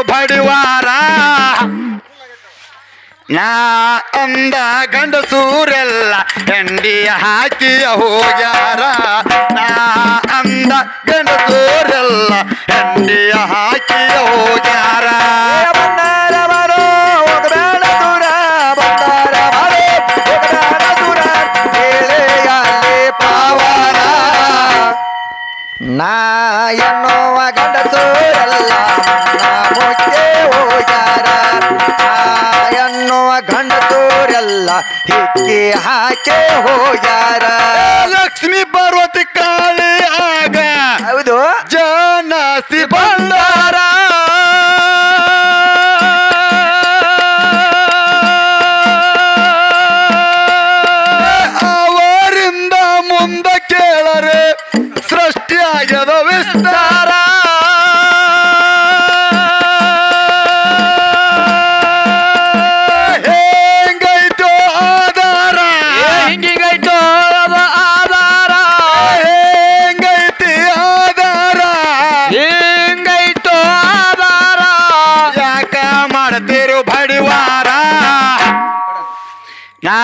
ಮಾಡ್ತಿರು ಬಡಿವಾರ ನಾ ಅಂದ ಗಂಡಸೂರೆಲ್ಲ ಹೆಂಡಿಯ ಹಾಕಿಯ ಹೋಗ್ಯಾರ ನಾ ಅಂದ ಗಂಡಸೂರೆಲ್ಲ ಹೆಂಡಿಯ ಹಾಕಿಯ ಹೋಗ್ಯಾರ ಬಂದಾರ ಬರೋ ಹೋಗಬೇಡ ದೂರ ಬಂದಾರ ಬರೋ ಹೋಗಬೇಡ ದೂರ ಕೇಳೆಯಲ್ಲಿ ಪಾವನ ನಾ ಎನ್ನುವ ಗಂಡಸೂರೆಲ್ಲ ಮುಖ್ಯ ಹೋಗ್ಯಾರ ನಾ ಎನ್ನುವ ಗಂಡಸೂರೆಲ್ಲ ಹಿಕ್ಕಿ ಹಾಕಿ ಹೋಗ್ಯಾರ ಲಕ್ಷ್ಮೀ ಪಾರ್ವತಿ ಕಾಳಿ ಆಗ ಹೌದು ಜಾನಸಿ ಬಂದಾರ ಅವರಿಂದ ಮುಂದೆ ಕೇಳರೆ ಸೃಷ್ಟಿಯಾಗ್ಯದ ವಿಸ್ತಾರ ಹೆಂಗೈತೋ ಆಧಾರ ಹಿಂಗಿಗೈತು ಆಧಾರ ಹೆಂಗೈತಿ ಆಧಾರ ಹಿಂಗೈತು ಆಧಾರ ಯಾಕ ಮಾಡ್ತಿರು ಬಡಿವಾರ ನಾ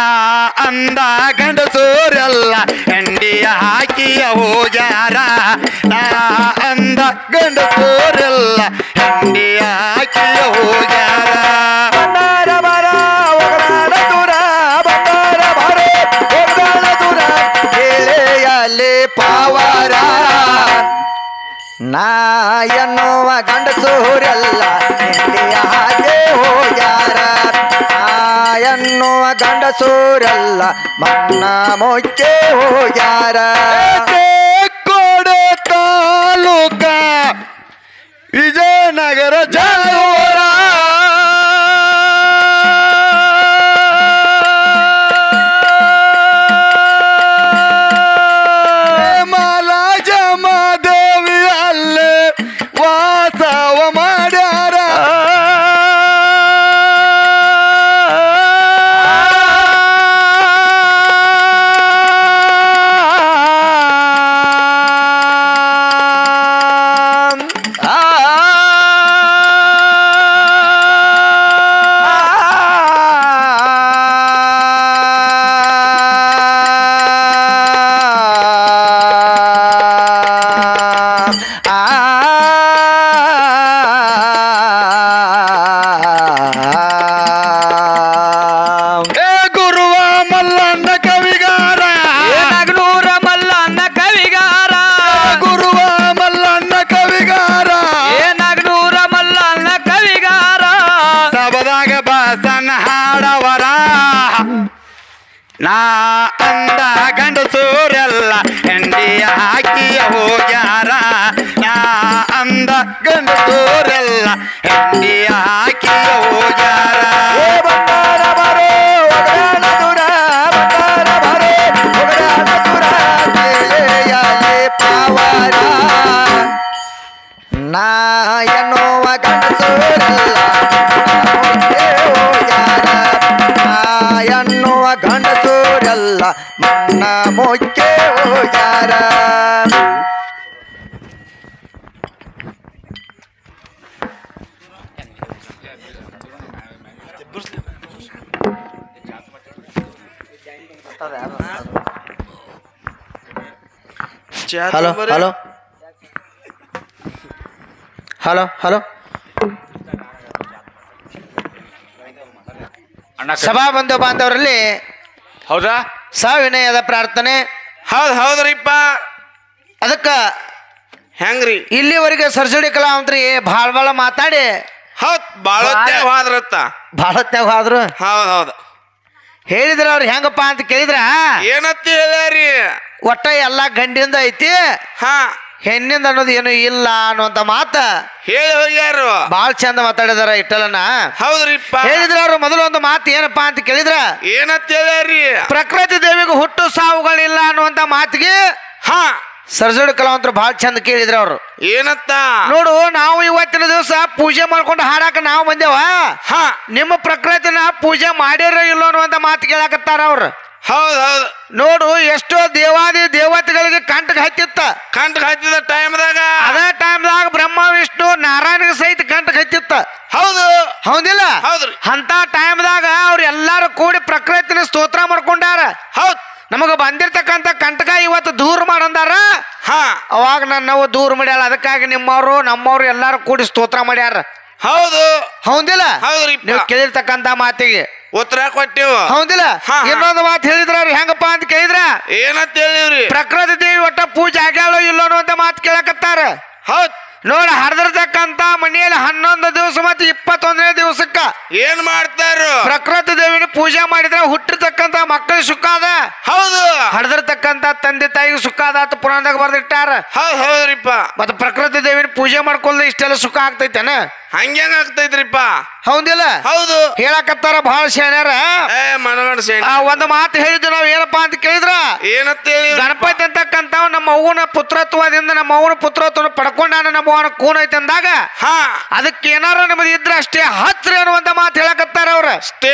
ಅಂದ ಗಂಡಸೂರೆಲ್ಲ ಹೆಂಡಿಯ ಹಾಕಿಯ ಹೋಗ್ಯಾರ ನಾ ಅಂದ ಗಂಡಸೂರೆಲ್ಲ ಹೆಂಡಿಯ ಹಾಕಿಯ ಹೋಗ್ಯಾರ ಬಂದಾರ ಬರ ಹೋಗಬೇಡ ದೂರ ಬಂದಾರ ಬರ ಹೋಗಬೇಡ ದೂರ ಕೇಳೆಯಲ್ಲಿ ಪಾವರ ನಾ ಎನ್ನುವ ಗಂಡಸೂರೆಲ್ಲ ಹಿಂಡಿಯ ಹಾಗೆ ಹೋಗ್ಯಾರ ನಾ ಎನ್ನುವ ಗಂಡಸೂರೆಲ್ಲ ಮನ್ನ ಮುಚ್ಚೆ ಹೋಗ್ಯಾರ ಕೋಡೆ ತಾಲೂಕ ವಿಜಯನಗರ ಜಾನುವಾರ ಮಾಲಾಜಮಾದೇವಿ ಅಲ್ಲೇ ವಾಸವ ಮಾಡ್ಯಾರ ಗುರುವ ಮಲ್ಲಣ್ಣ ಕವಿಗಾರ ನಗನೂರ ಮಲ್ಲಣ್ಣ ಕವಿಗಾರ ಗುರುವ ಮಲ್ಲಣ್ಣ ಕವಿಗಾರ ನಗನೂರ ಮಲ್ಲಣ್ಣ ಕವಿಗಾರ ಸಬದಾಗ ಬಸನ ಹಾಡವರ ನಾ ಅಂದ ಗಂಡಸೂರೆಲ್ಲ ಹೆಂಡಿಯ ಹಾಕಿಯ ಹೋಗ್ಯಾರ ನಾ ಅಂದ ಗಂಡಸೂರೆಲ್ಲ ಹೆಂಡಿಯ ಹಾಕಿಯ ಹೋಗ್ಯಾರ ಬಂದಾರ ಬರೋ ಹೋಗಬೇಡ ದೂರ ಬಂದಾರ ಬರೋ ಹೋಗಬೇಡ ದೂರ ಕೇಳೆಯಲ್ಲಿ ಪಾವನ ನಾ ಎನ್ನುವ ಗಂಡಸೂರೆಲ್ಲ ಮುಚ್ಚೆ ಹೋಗ್ಯಾರ ನಾ ಎನ್ನುವ ಗಂಡಸೂರೆಲ್ಲ ಮನ್ನ ಮುಚ್ಚೆ ಹೋಗ್ಯಾರ ಹಲೋ ಹಲೋ ಹಲೋ ಹಲೋ ಸಭಾ ಬಂಧು ಬಾಂಧವರಲ್ಲಿ ಹೌದಾ ಸವಿನಯದ ಪ್ರಾರ್ಥನೆ ಹೌದ್ರಿಪ್ಪ ಅದಕ್ಕ ಹೆಂಗ್ರಿ ಇಲ್ಲಿವರೆಗೆ ಸರ್ಜರಿ ಕಲಾವಂತ್ರಿ ಭಾಳ ಮಾತಾಡಿ ಹೌದ್ ಬಾಳ ಹೋದ್ರತ್ತ ಭಾಳ ಹೊತ್ನ್ಯಾಗ ಹೋದ್ರು ಹೌದ್ ಹೇಳಿದ್ರ ಅವ್ರು ಹೆಂಗಪ್ಪ ಅಂತ ಕೇಳಿದ್ರ ಏನಂತ ಹೇಳ್ಯಾರಿ ಒಟ್ಟ ಎಲ್ಲ ಗಂಡಿಂದ ಐತಿ ಹಾ ಹೆಣ್ಣಿಂದ ಅನ್ನೋದು ಏನು ಇಲ್ಲ ಅನ್ನುವಂತ ಮಾತ ಹೇಳಿ ಹೋಗ್ಯಾರು ಬಾಳ್ ಚಂದ ಮಾತಾಡಿದಾರ ಇಟ್ಟಲನ ಹೌದ್ರಿಪ್ಪ ಹೇಳಿದ್ರ ಅವ್ರು ಮೊದಲು ಒಂದು ಮಾತು ಏನಪ್ಪಾ ಅಂತ ಕೇಳಿದ್ರ ಏನಂತ ಹೇಳ್ಯಾರಿ ಪ್ರಕೃತಿ ದೇವಿಗೆ ಹುಟ್ಟು ಸಾವುಗಳಿಲ್ಲ ಅನ್ನುವಂತ ಮಾತಿಗೆ ಹಾ ಸರ್ಜರಿ ಕಲಾವಂತರು ಭಾಳ ಚಂದ ಕೇಳಿದ್ರ ಅವ್ರು ಏನಂತ ನೋಡು ನಾವು ಇವತ್ತಿನ ದಿವಸ ಪೂಜೆ ಮಾಡ್ಕೊಂಡು ಹಾಡಾಕ ನಾವು ಬಂದೇವ ಹಾ ನಿಮ್ಮ ಪ್ರಕೃತಿನ ಪೂಜೆ ಮಾಡಿರೋ ಇಲ್ಲೋ ಅನ್ನುವಂತ ಮಾತು ಕೇಳಾಕತ್ತಾರ ಅವ್ರು ಹೌದ್ ಹೌದ್ ನೋಡು ಎಷ್ಟೋ ದೇವಾದಿ ದೇವತೆಗಳಿಗೆ ಕಂಟಕ ಹತ್ತಿತ್ತ. ಕಂಟ ಹತ್ತಿದ ಟೈಮ್ದಾಗ ಅದೇ ಟೈಮ್ದಾಗ ಬ್ರಹ್ಮ ವಿಷ್ಣು ನಾರಾಯಣಗೆ ಸಹಿತ ಕಂಟಕ ಹತ್ತಿತ್ತ. ಹೌದು ಹೌದಿಲ್ಲ? ಹೌದ್ರಿ. ಅಂತ ಟೈಮ್ದಾಗ ಅವ್ರು ಎಲ್ಲಾರು ಕೂಡಿ ಪ್ರಕೃತಿನ ಸ್ತೋತ್ರ ಮಾಡ್ಕೊಂಡಾರ. ಹೌದ್ ನಮಗ ಬಂದಿರ್ತಕ್ಕಂಥ ಕಂಟಕ ಇವತ್ತು ದೂರ ಮಾಡಂದಾರ. ಹಾ ಅವಾಗ ನಾವು ದೂರ ಮಾಡ್ಯಾಳ. ಅದಕ್ಕಾಗಿ ನಿಮ್ಮವ್ರು ನಮ್ಮವ್ರು ಎಲ್ಲಾರು ಕೂಡಿ ಸ್ತೋತ್ರ ಮಾಡ್ಯಾರ. ಹೌದು ಹೌದಿಲ್ಲ? ಹೌದ್ರಿ. ನೀವು ಕೇಳಿರ್ತಕ್ಕಂಥ ಮಾತಿಗೆ ಉತ್ತರ ಕೊಟ್ಟಿವು. ಹೌದಿಲ್ಲ? ಹಾ. ಇನ್ನೊಂದು ಮಾತು ಹೇಳಿದ್ರ ಅವ್ರು ಹೆಂಗಪ್ಪ ಅಂತ ಕೇಳಿದ್ರ, ಏನಂತ ಹೇಳಿವ್ರಿ? ಪ್ರಕೃತಿ ದೇವಿ ಒಟ್ಟ ಪೂಜೆ ಆಗ್ಯಾಳೋ ಇಲ್ಲೋ ಅನ್ನುವಂತ ಮಾತು ಕೇಳಕತ್ತಾರ. ಹೌದ್ ನೋಡ ಹರಿದಿರ್ತಕ್ಕಂತ ಮನೆಯಲ್ಲಿ 11 ದಿವಸ ಮತ್ತು 21ನೇ ದಿವಸಕ್ಕ ಏನ್ ಮಾಡ್ತಾರು? ಪ್ರಕೃತಿ ದೇವಿನ ಪೂಜೆ ಮಾಡಿದ್ರೆ ಹುಟ್ಟಿರ್ತಕ್ಕಂತ ಮಕ್ಕಳಿಗೆ ಸುಖ ಅದ. ಹೌದು ಹರಿದಿರ್ತಕ್ಕಂತ ತಂದೆ ತಾಯಿಗೆ ಸುಖ ಅದ ಅಂತ ಪುರಾಣದಾಗ ಬರ್ದಿಟ್ಟಾರ. ಹೌದ್ ಹೌದ್ರಿಪ್ಪ. ಮತ್ತೆ ಪ್ರಕೃತಿ ದೇವಿನ ಪೂಜೆ ಮಾಡ್ಕೊಳ್ದೆ ಇಷ್ಟೆಲ್ಲ ಸುಖ ಆಗ್ತೈತೇನ? ಹಂಗ್ಯಾಂಗ ಆಗ್ತೈತ್ರಿಪ್ಪ? ಹೌದಿಲ್ಲ? ಹೌದು ಹೇಳಕತ್ತಾರ ಬಹಳ ಶಾಣ್ಯಾರ. ಮನಗಂಡ ಒಂದು ಮಾತು ಹೇಳಿದ್ವಿ ನಾವು, ಏನಪ್ಪಾ ಅಂತ ಕೇಳಿದ್ರ, ಏನಂತ ಹೇಳಿ? ಗಣಪತಿ ಅಂತಕ್ಕಂಥವ್ ನಮ್ಮ ಅವ್ವನ ಪುತ್ರತ್ವದಿಂದ ನಮ್ಮ ಅವ್ವನ ಪುತ್ರತ್ವ ಪಡ್ಕೊಂಡಾನ ನಮ್ಮ ಅವನ ಕೂನ್ ಐತೆ ಅಂದಾಗ ಹಾ ಅದಕ್ಕೆ ಏನಾರ ನಮ್ದು ಇದ್ರ ಅಷ್ಟೇ ಹಚ್ರಿ ಅನ್ನುವಂತ ಮಾತು ಹೇಳಕತ್ತಾರ ಅವ್ರ. ಅಷ್ಟೇ.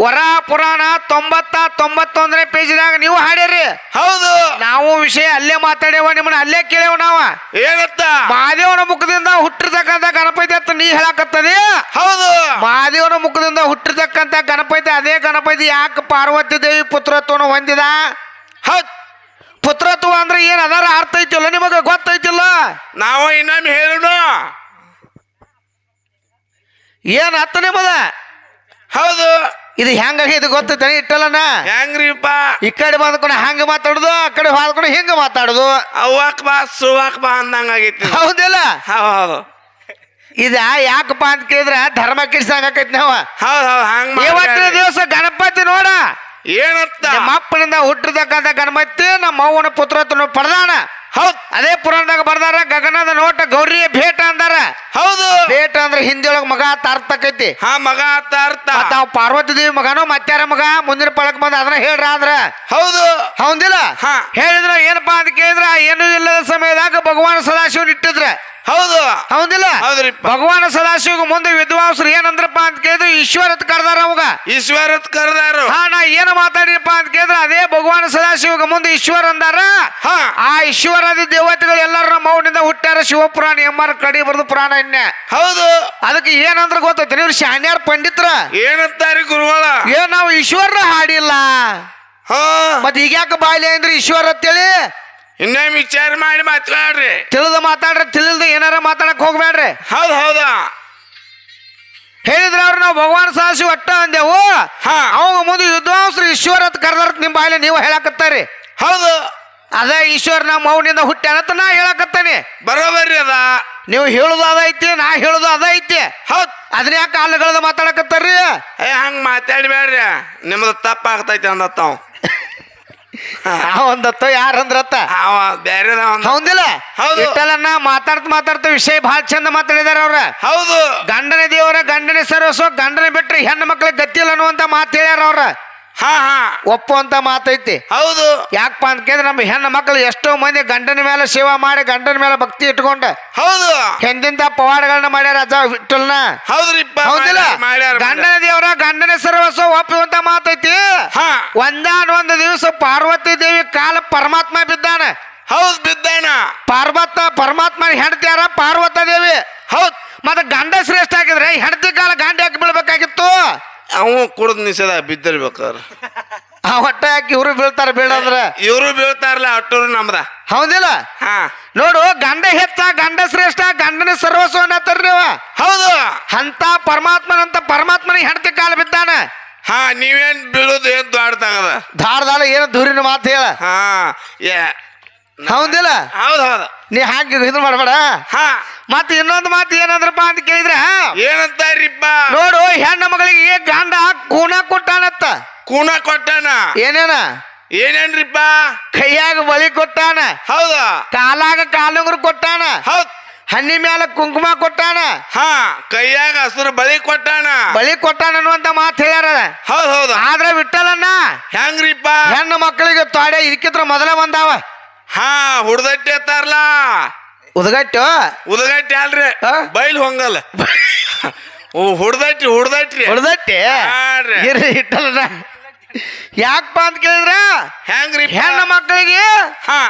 ವರ ಪುರಾಣ 91ನೇ ಪೇಜ್ದಾಗ ನೀವು ಹಾಡ್ಯಾರಿ. ಹೌದು ನಾವು ವಿಷಯ ಅಲ್ಲೇ ಮಾತಾಡ್ಯವ, ನಿಮ್ಮನ್ನ ಅಲ್ಲೇ ಕೇಳೇವ ನಾವ. ಏನಂತ? ಮಹಾದೇವನ ಮುಖದಿಂದ ಹುಟ್ಟಿರ್ತಕ್ಕಂಥ ಗಣಪತಿ ಅಂತ ನೀ ಹೇಳಕತ್ತದೆ. ಹೌದು ಮಹಾದೇವನ ಮುಖದಿಂದ ಹುಟ್ಟಿರ್ತಕ್ಕಂಥ ಗಣಪತಿ, ಅದೇ ಗಣಪತಿ ಯಾಕೆ ಪಾರ್ವತಿ ದೇವಿ ಪುತ್ರತ್ವನ ಹೊಂದಿದ? ಹೌದ್. ಪುತ್ರತ್ವ ಅಂದ್ರೆ ಏನ್ ಅದರ ಅರ್ಥ ಐತಿಲ್ಲ ನಿಮಗ? ಗೊತ್ತೈತಿಲ್ಲ? ನಾವು ಇನ್ನೊಮ್ಮೆ ಹೇಳೋಣ. ಏನ್ ಅರ್ಥ ನಿಮ್ಮದ? ಹೌದು ಇದು ಹೆಂಗಾಗಿದೆ ಗೊತ್ತೈತೆ ಇಟ್ಟಲ್ಲನ? ಹೆಂಗ್ರಿಪ್ಪ? ಈ ಕಡೆ ಬಂದ್ಕೊಂಡು ಹಂಗ ಮಾತಾಡುದು, ಆ ಕಡೆ ಹಾದ್ಕೊಂಡು ಹಿಂಗ ಮಾತಾಡುದು. ಅವ್ವಾಕ್ ಬಾ ಸುವಾಕ್ ಬಾ ಅಂದಂಗ ಆಗೈತಿ. ಹೌದಿಲ್ಲ? ಹೌದು ಇದ ಯಾಕಪ್ಪ ಅಂತ ಕೇಳಿದ್ರ ಧರ್ಮ ಕೆಡ್ಸಂಗೈತಿ ನಾವ. ಹೌದ್ ಹೌದ್ ಹಂಗ ಇವತ್ತಿನ ದಿವಸ ಗಣಪತಿ ನೋಡ ಏನಂತ? ನಮ್ಮ ಅಪ್ಪನಿಂದ ಹುಟ್ಟಿರ್ತಕ್ಕಂಥ ಗಣಪತಿ ನಮ್ಮ ಅವ್ವನ ಪುತ್ರತ್ವ ಪಡೆದಾನ. ಹೌದ್ ಅದೇ ಪುರಾಣದಾಗ ಬರ್ದಾರ, ಗಗನದ ನೋಟ ಗೌರಿಯ ಭೇಟ ಅಂದಾರ. ಹೌದು ಭೇಟ ಅಂದ್ರೆ ಹಿಂದಿಯೊಳಗ ಮಗ ಅಂತ ಅರ್ಥ ಆಕೈತಿ. ಹಾ ಮಗ ಅಂತ ಅರ್ಥ. ಮತ್ತ ಅವ್ ಪಾರ್ವತಿ ದೇವಿ ಮಗನೋ ಮತ್ತಾರ ಮಗ ಮುಂದಿನ ಪಳಕ್ ಬಂದ ಅದನ್ನ ಹೇಳ್ರ ಆದ್ರ. ಹೌದು ಹೌದಿಲ್ಲ? ಹಾ. ಹೇಳಿದ್ರ ಏನಪ್ಪಾ ಅಂತ ಕೇಳಿದ್ರ, ಏನೂ ಇಲ್ಲದ ಸಮಯದಾಗ ಭಗವಾನ್ ಸದಾಶಿವನ್ ಇಟ್ಟಿದ್ರ. ಹೌದು ಹೌದಿಲ್ಲ? ಹೌದ್ರಿಪ್ಪ. ಭಗವಾನ್ ಸದಾಶಿವ ಮುಂದೆ ವಿದ್ವಾಂಸರು ಏನಂದ್ರಪ್ಪ ಅಂತ ಕೇಳಿದ್ರು, ಈಶ್ವರತ್ ಕರ್ದಾರ ಅವಾಗ. ಈಶ್ವರತ್ ಕರೆದಾರು. ಹಾ ನಾ ಏನ ಮಾತಾಡಿರಪ್ಪ ಅಂತ ಕೇಳಿದ್ರ, ಅದೇ ಭಗವಾನ್ ಸದಾಶಿವ ಮುಂದೆ ಈಶ್ವರ ಅಂದಾರ. ಹಾ ಆ ಈಶ್ವರಾದಿ ದೇವತೆಗಳು ಎಲ್ಲಾರು ನಮ್ಮ ಮೌನಿಂದ ಹುಟ್ಟ್ಯಾರ. ಶಿವಪುರಾಣ ಎಂಬಾರ ಕಡಿ ಬರ್ದು ಪುರಾಣ ಇನ್ಯ. ಹೌದು ಅದಕ್ಕೆ ಏನಂದ್ರ ಗೊತ್ತೈತಿ? ನೀವು ಶಾನ್ಯಾರ ಪಂಡಿತರ ಏನಂತಾರಿ ಗುರುಗಳ? ಏನ್ ನಾವು ಈಶ್ವರ ಹಾಡಿಲ್ಲ ಹಾ ಮತ್ ಈಗ ಯಾಕೆ ಬಾಯ್ಲಿ ಅಂದ್ರೆ ಈಶ್ವರ ಅಂತೇಳಿ ಇನ್ನೊಮ್ಮೆ ವಿಚಾರ ಮಾಡಿ ಮಾತಾಡ್ರಿ. ತಿಳಿದ ಮಾತಾಡ್ರಿ, ತಿಳಿಲ್ದ ಏನಾರ ಮಾತಾಡಕ್ ಹೋಗ್ಬೇಡ್ರಿ. ಹೌದ್ ಹೌದಾ ಹೇಳಿದ್ರ ಅವ್ರು ನಾವು ಭಗವಾನ್ ಸದಾಶಿವ ಒಟ್ಟ ಅಂದೆವು. ಹಾ ಅವಾಗ ಮುಂದೆ ವಿದ್ವಾಂಸರು ಈಶ್ವರ ಅಂತ ಕರ್ದಾರ ನಿಮ್ ಬಾಯ್ಲಿ ನೀವು ಹೇಳಕತ್ತಾರಿ. ಹೌದು ಅದೇ ಈಶ್ವರ ನಮ್ಮ ಮೌನಿಂದ ಹುಟ್ಟ್ಯಾನಂತ ನಾ ಹೇಳಕತ್ತಾನೆ. ಬರೋಬರ್ರಿ ಅದ. ನೀವು ಹೇಳುದು ಅದೈತಿ, ನಾ ಹೇಳುದು ಅದೈತಿ. ಹೌದ್ ಅದನ್ನ ಯಾಕೆ ಅಲ್ಲಗಳದ ಮಾತಾಡಕತ್ತಾರ್ರಿ? ಹಂಗ ಮಾತಾಡ್ಬೇಡ್ರಿ, ನಿಮ್ದು ತಪ್ಪ ಆಗ್ತೈತಿ ಅಂದತ್ತಾವ್. ಒಂದತ್ತ ಯಾರಂದ್ರತ್ತ ಅವ ಬ್ಯಾರೆದ ಹೌದಿಲ್ಲ? ಹೌದು. ಇಟ್ಟಲನ್ನ ಮಾತಾಡ್ತಾ ವಿಷಯ ಬಹಳ ಚಂದ ಮಾತಾಡಿದಾರ ಅವ್ರ. ಹೌದು ಗಂಡನ ದೇವರ ಗಂಡನ ಸರ್ವಸ್ವ, ಗಂಡನ ಬಿಟ್ರೆ ಹೆಣ್ಣು ಮಕ್ಳಿಗೆ ಗತಿಲ್ಲ ಅನ್ನುವಂತ ಮಾತು ಹೇಳ್ಯಾರ ಅವ್ರ. ಹಾ ಹಾ ಒಪ್ಪುವಂತ ಮಾತೈತಿ. ಹೌದು ಯಾಕಪ್ಪ ಅಂತ ಕೇಳಿದ್ರೆ ನಮ್ಮ ಹೆಣ್ಣು ಮಕ್ಕಳು ಎಷ್ಟೋ ಮಂದಿ ಗಂಡನ ಮೇಲೆ ಸೇವಾ ಮಾಡಿ, ಗಂಡನ ಮೇಲೆ ಭಕ್ತಿ ಇಟ್ಕೊಂಡ ಹೌದು ಎಂತೆಂತ ಪವಾಡಗಳನ್ನ ಮಾಡ್ಯಾರ ಅಜ್ಜ ವಿಠಲ್ನ. ಹೌದ್ರಿಪ್ಪ. ಹೌದಿಲ್ಲ? ಮಾಡ್ಯಾರ ಗಂಡನ ದೇವರ ಗಂಡನ ಸರ್ವಸ್ವ ಒಪ್ಪುವಂತ ಮಾತೈತಿ. ಹಾ ಒಂದಾನೊಂದು ದಿವಸ ಪಾರ್ವತಿ ದೇವಿ ಕಾಲ ಪರಮಾತ್ಮ ಬಿದ್ದಾನ. ಹೌದ್ ಬಿದ್ದಾನ. ಪರಮಾತ್ಮನ ಹೆಂಡತಿ ಯಾರ? ಪಾರ್ವತ ದೇವಿ. ಹೌದ್ ಮತ್ತೆ ಗಂಡ ಶ್ರೇಷ್ಠ ಆಗಿದ್ರೆ ಹೆಂಡತಿ ಕಾಲ ಗಂಡ ಯಾಕೆ ಬೀಳ್ಬೇಕಾಗಿತ್ತು? ಅವ ಕುಡ್ದ್ ನಿಷೇಧ ಬಿದ್ದಿರ್ಬೇಕಾರ. ಆ ಹೊಟ್ಟೆ ಹಾಕಿ ಇವ್ರು ಬೀಳ್ತಾರ ಬೀಳಂದ್ರ. ಇವ್ರು ಬೀಳ್ತಾರಲ್ಲ ಅಟ್ಟೂರು ನಮ್ದ. ಹೌದಿಲ್ಲ? ಹಾ ನೋಡು, ಗಂಡ ಹೆಚ್ಚ, ಗಂಡ ಶ್ರೇಷ್ಠ, ಗಂಡನ ಸರ್ವಸ್ವ ಅನ್ನತ್ತಾರ ನೀವು. ಹೌದು ಅಂತ ಪರಮಾತ್ಮನ ಹೆಂಡತಿ ಕಾಲ ಬಿದ್ದಾನ. ಹಾ ನೀವೇನ್ ಬೀಳುದು ಏನ್ ದಾಡ್ತಾಗದ? ಧಾರದಾಳ ಏನು ದೂರಿನ ಮಾತು ಹೇಳ. ಹಾ ಹೌದಿಲ್ಲ? ಹೌದ್ ಹೌದು. ನೀ ಹಾಗೆ ಇದು ಮಾಡ್ಬೇಡ. ಹಾ ಮತ್ತೆ ಇನ್ನೊಂದು ಮಾತು ಏನಂದ್ರಪ್ಪ ಅಂತ ಕೇಳಿದ್ರ, ಏನಂತಾರಿಪ್ಪ? ನೋಡು, ಹೆಣ್ಣು ಮಗಳಿಗೆ ಗಂಡ ಕೂನ ಕೊಟ್ಟಾನತ್ತ. ಕೂನ ಕೊಟ್ಟಾನ? ಏನೇನ? ಏನೇನ್ರಿಪ್ಪ? ಕೈಯಾಗ ಬಳಿ ಕೊಟ್ಟಾನ, ಹೌದ? ಕಾಲಾಗ ಕಾಲುಂಗುರು ಕೊಟ್ಟಾನ, ಹೌದ್. ಹಣ್ಣಿ ಮ್ಯಾಲ ಕುಂಕುಮ ಕೊಟ್ಟಾನ, ಹಾ ಕೈಯಾಗ ಹಸಿರು ಬಳಿ ಕೊಟ್ಟಾನ. ಬಳಿ ಕೊಟ್ಟಾನ ಅನ್ನುವಂತ ಮಾತು ಹೇಳ್ಯಾರ. ಹೌದ್ ಹೌದ. ಆದ್ರೆ ವಿಠಲನ್ನ ಹೆಂಗ್ರಿಪ್ಪ? ಹೆಣ್ಣು ಮಕ್ಕಳಿಗೆ ತೊಡೆ ಇದಕ್ಕಿದ್ರ ಮೊದಲ ಬಂದಾವ. ಹಾ ಹುಡ್ದಟ್ಟಿ ಅತ್ತಾರಲ್ಲ, ಉದಗಟ್ಟು ಉದಗಟ್ಟಿ ಅಲ್ರಿ, ಬೈಲ್ ಹೊಂಗಲ್ಲ. ಹುಡ್ದಟ್ಟಿ ಉಳ್ದಟ್ಟಿ ಹಾಡ್ರಿ. ಇರ್ರಿ ಇಟ್ಟಲ್ಲ ಯಾಕಪ್ಪ ಅಂತ ಕೇಳಿದ್ರ ಹೆಂಗ್ರಿ ಹೆಣ್ಣು ಮಕ್ಕಳಿಗೆ ಹಾ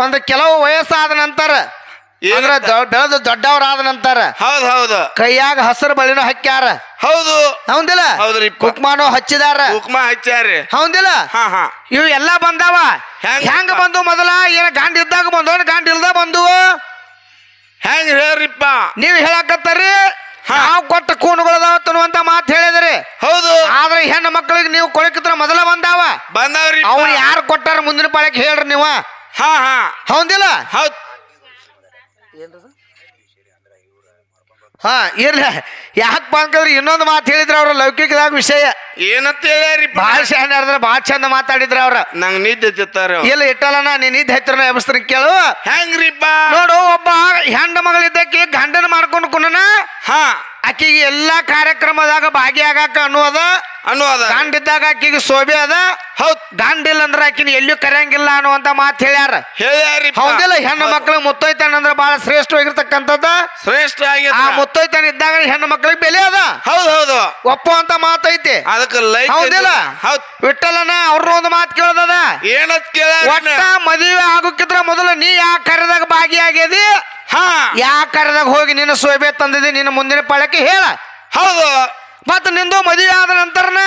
ಒಂದು ಕೆಲವು ವಯಸ್ಸಾದ ನಂತರ ಅಂದ್ರ ಬೆಳೆದು ದೊಡ್ಡವರಾದ ನಂತರ ಹೌದ್ ಹೌದು ಕೈಯಾಗ ಹಸಿರು ಬಳಿನೂ ಹಾಕ್ಯಾರ ಹೌದು ಹೌದಿಲ್ಲ ಹೌದ್ರಿ ಕುಕ್ಮಾನು ಹಚ್ಚಿದಾರ ಕುಕ್ಮ ಹಚ್ಚಾರಿ ಹೌದಿಲ್ಲ ಹಾ ಹಾ ಇವು ಎಲ್ಲಾ ಬಂದಾವ ಹೆಂಗ ಬಂದು ಮೊದಲ ಏನ ಗಾಂಡ್ ಇದ್ದಾಗ ಬಂದು ಗಾಂಡ್ ಇಲ್ದ ಬಂದು ಹೆಂಗ್ ಹೇಳ್ರಿಪ್ಪ ನೀವ್ ಹೇಳಕತ್ತರಿ ನಾವು ಕೊಟ್ಟ ಕೂನುಗಳದಾವ ತನ್ನುವಂತ ಮಾತು ಹೇಳಿದ್ರಿ ಹೌದು ಆದ್ರೆ ಹೆಣ್ಣು ಮಕ್ಕಳಿಗೆ ನೀವು ಕೊಳಕಿದ್ರ ಮೊದಲ ಬಂದಾವ್ರಿ ಅವ್ನು ಯಾರು ಕೊಟ್ಟಾರ ಮುಂದಿನ ಪಾಳಕ್ಕೆ ಹೇಳ್ರಿ ನೀವು ಹಾ ಹಾ ಹೌದಿಲ್ಲ ಹೌದ್ ಹಾ ಇರ್ಲಿ ಯಾಕಪ್ಪ ಅಂತಂದ್ರೆ ಇನ್ನೊಂದು ಮಾತು ಹೇಳಿದ್ರ ಅವ್ರ ಲೌಕಿಕದಾಗ ವಿಷಯ ಏನಂತ ಹೇಳ್ಯಾರಿ ಭಾಳ ಶಾಣೆ ಹೇಳಿದ್ರ ಭಾಳ ಚಂದ ಮಾತಾಡಿದ್ರ ಅವ್ರ ನಂಗ್ ನಿದ್ದೆ ತಿತ್ತಾರ ಇಲ್ಲ ಇಟ್ಟಲ್ಲ ನೀನ್ ಇದ್ ಹತ್ತಿರ ಎಬ್ಸ್ತಾರ ಕೇಳು ಹೆಂಗ್ರಿಪ್ಪ ನೋಡು ಒಬ್ಬ ಹೆಣ್ಣು ಮಗಳಿದ್ದಕ್ಕೆ ಗಂಡನ ಮಾಡ್ಕೊಂಡು ಕುಣನ ಹಾ ಆಕಿಗೆ ಎಲ್ಲಾ ಕಾರ್ಯಕ್ರಮದಾಗ ಭಾಗಿಯಾಗಾಕ ಅನ್ನೋದ ಗಂಡ ಇದ್ದಾಗ ಆಕಿಗೆ ಶೋಭೆ ಅದ ಹೌದ್ ಗಂಡ ಇಲ್ಲ ಅಂದ್ರೆ ಆಕಿನ ಎಲ್ಲೂ ಕರೆಯಂಗಿಲ್ಲ ಅನ್ನುವಂತ ಮಾತು ಹೇಳ್ಯಾರ ಹೇಳ್ಯಾರಿ ಹೌದಿಲ್ಲ ಹೆಣ್ಣು ಮಕ್ಕಳು ಮುತ್ತೈತಾನ ಅಂದ್ರೆ ಬಹಳ ಶ್ರೇಷ್ಠವಾಗಿರ್ತಕ್ಕಂಥದ್ದು ಶ್ರೇಷ್ಠ ಆಗಿ ಆ ಮುತ್ತೈತಾನ ಇದ್ದಾಗ ಹೆಣ್ಣು ಮಕ್ಕಳಿಗೆ ಬೆಲೆ ಅದ ಹೌದ್ ಹೌದು ಒಪ್ಪುವಂತ ಮಾತೈತಿ ಅದಕ್ಕೆ ಲೈಕ್ ಹೌದಿಲ್ಲ ಹೌದ್ ವಿಠಲನ ಅವ್ರ ಒಂದು ಮಾತು ಕೇಳದ ಏನತ್ ಕೇಳ ಒಟ್ಟ ಮದುವೆ ಆಗೋಕ್ಕಿದ್ರ ಮೊದಲು ನೀ ಯಾ ಕಾರ್ಯದಾಗ ಭಾಗಿಯಾಗ್ಯದಿ ಹಾ ಯಾ ಕಾರ್ಯದಾಗ ಹೋಗಿ ನಿನ್ನ ಸೋಬೆ ತಂದಿದಿ ನಿನ್ನ ಮುಂದಿನ ಪಾಳಕ್ಕೆ ಹೇಳ ಹೌದು ಮತ್ತ ನಿಂದು ಮದುವೆ ಆದ ನಂತರನ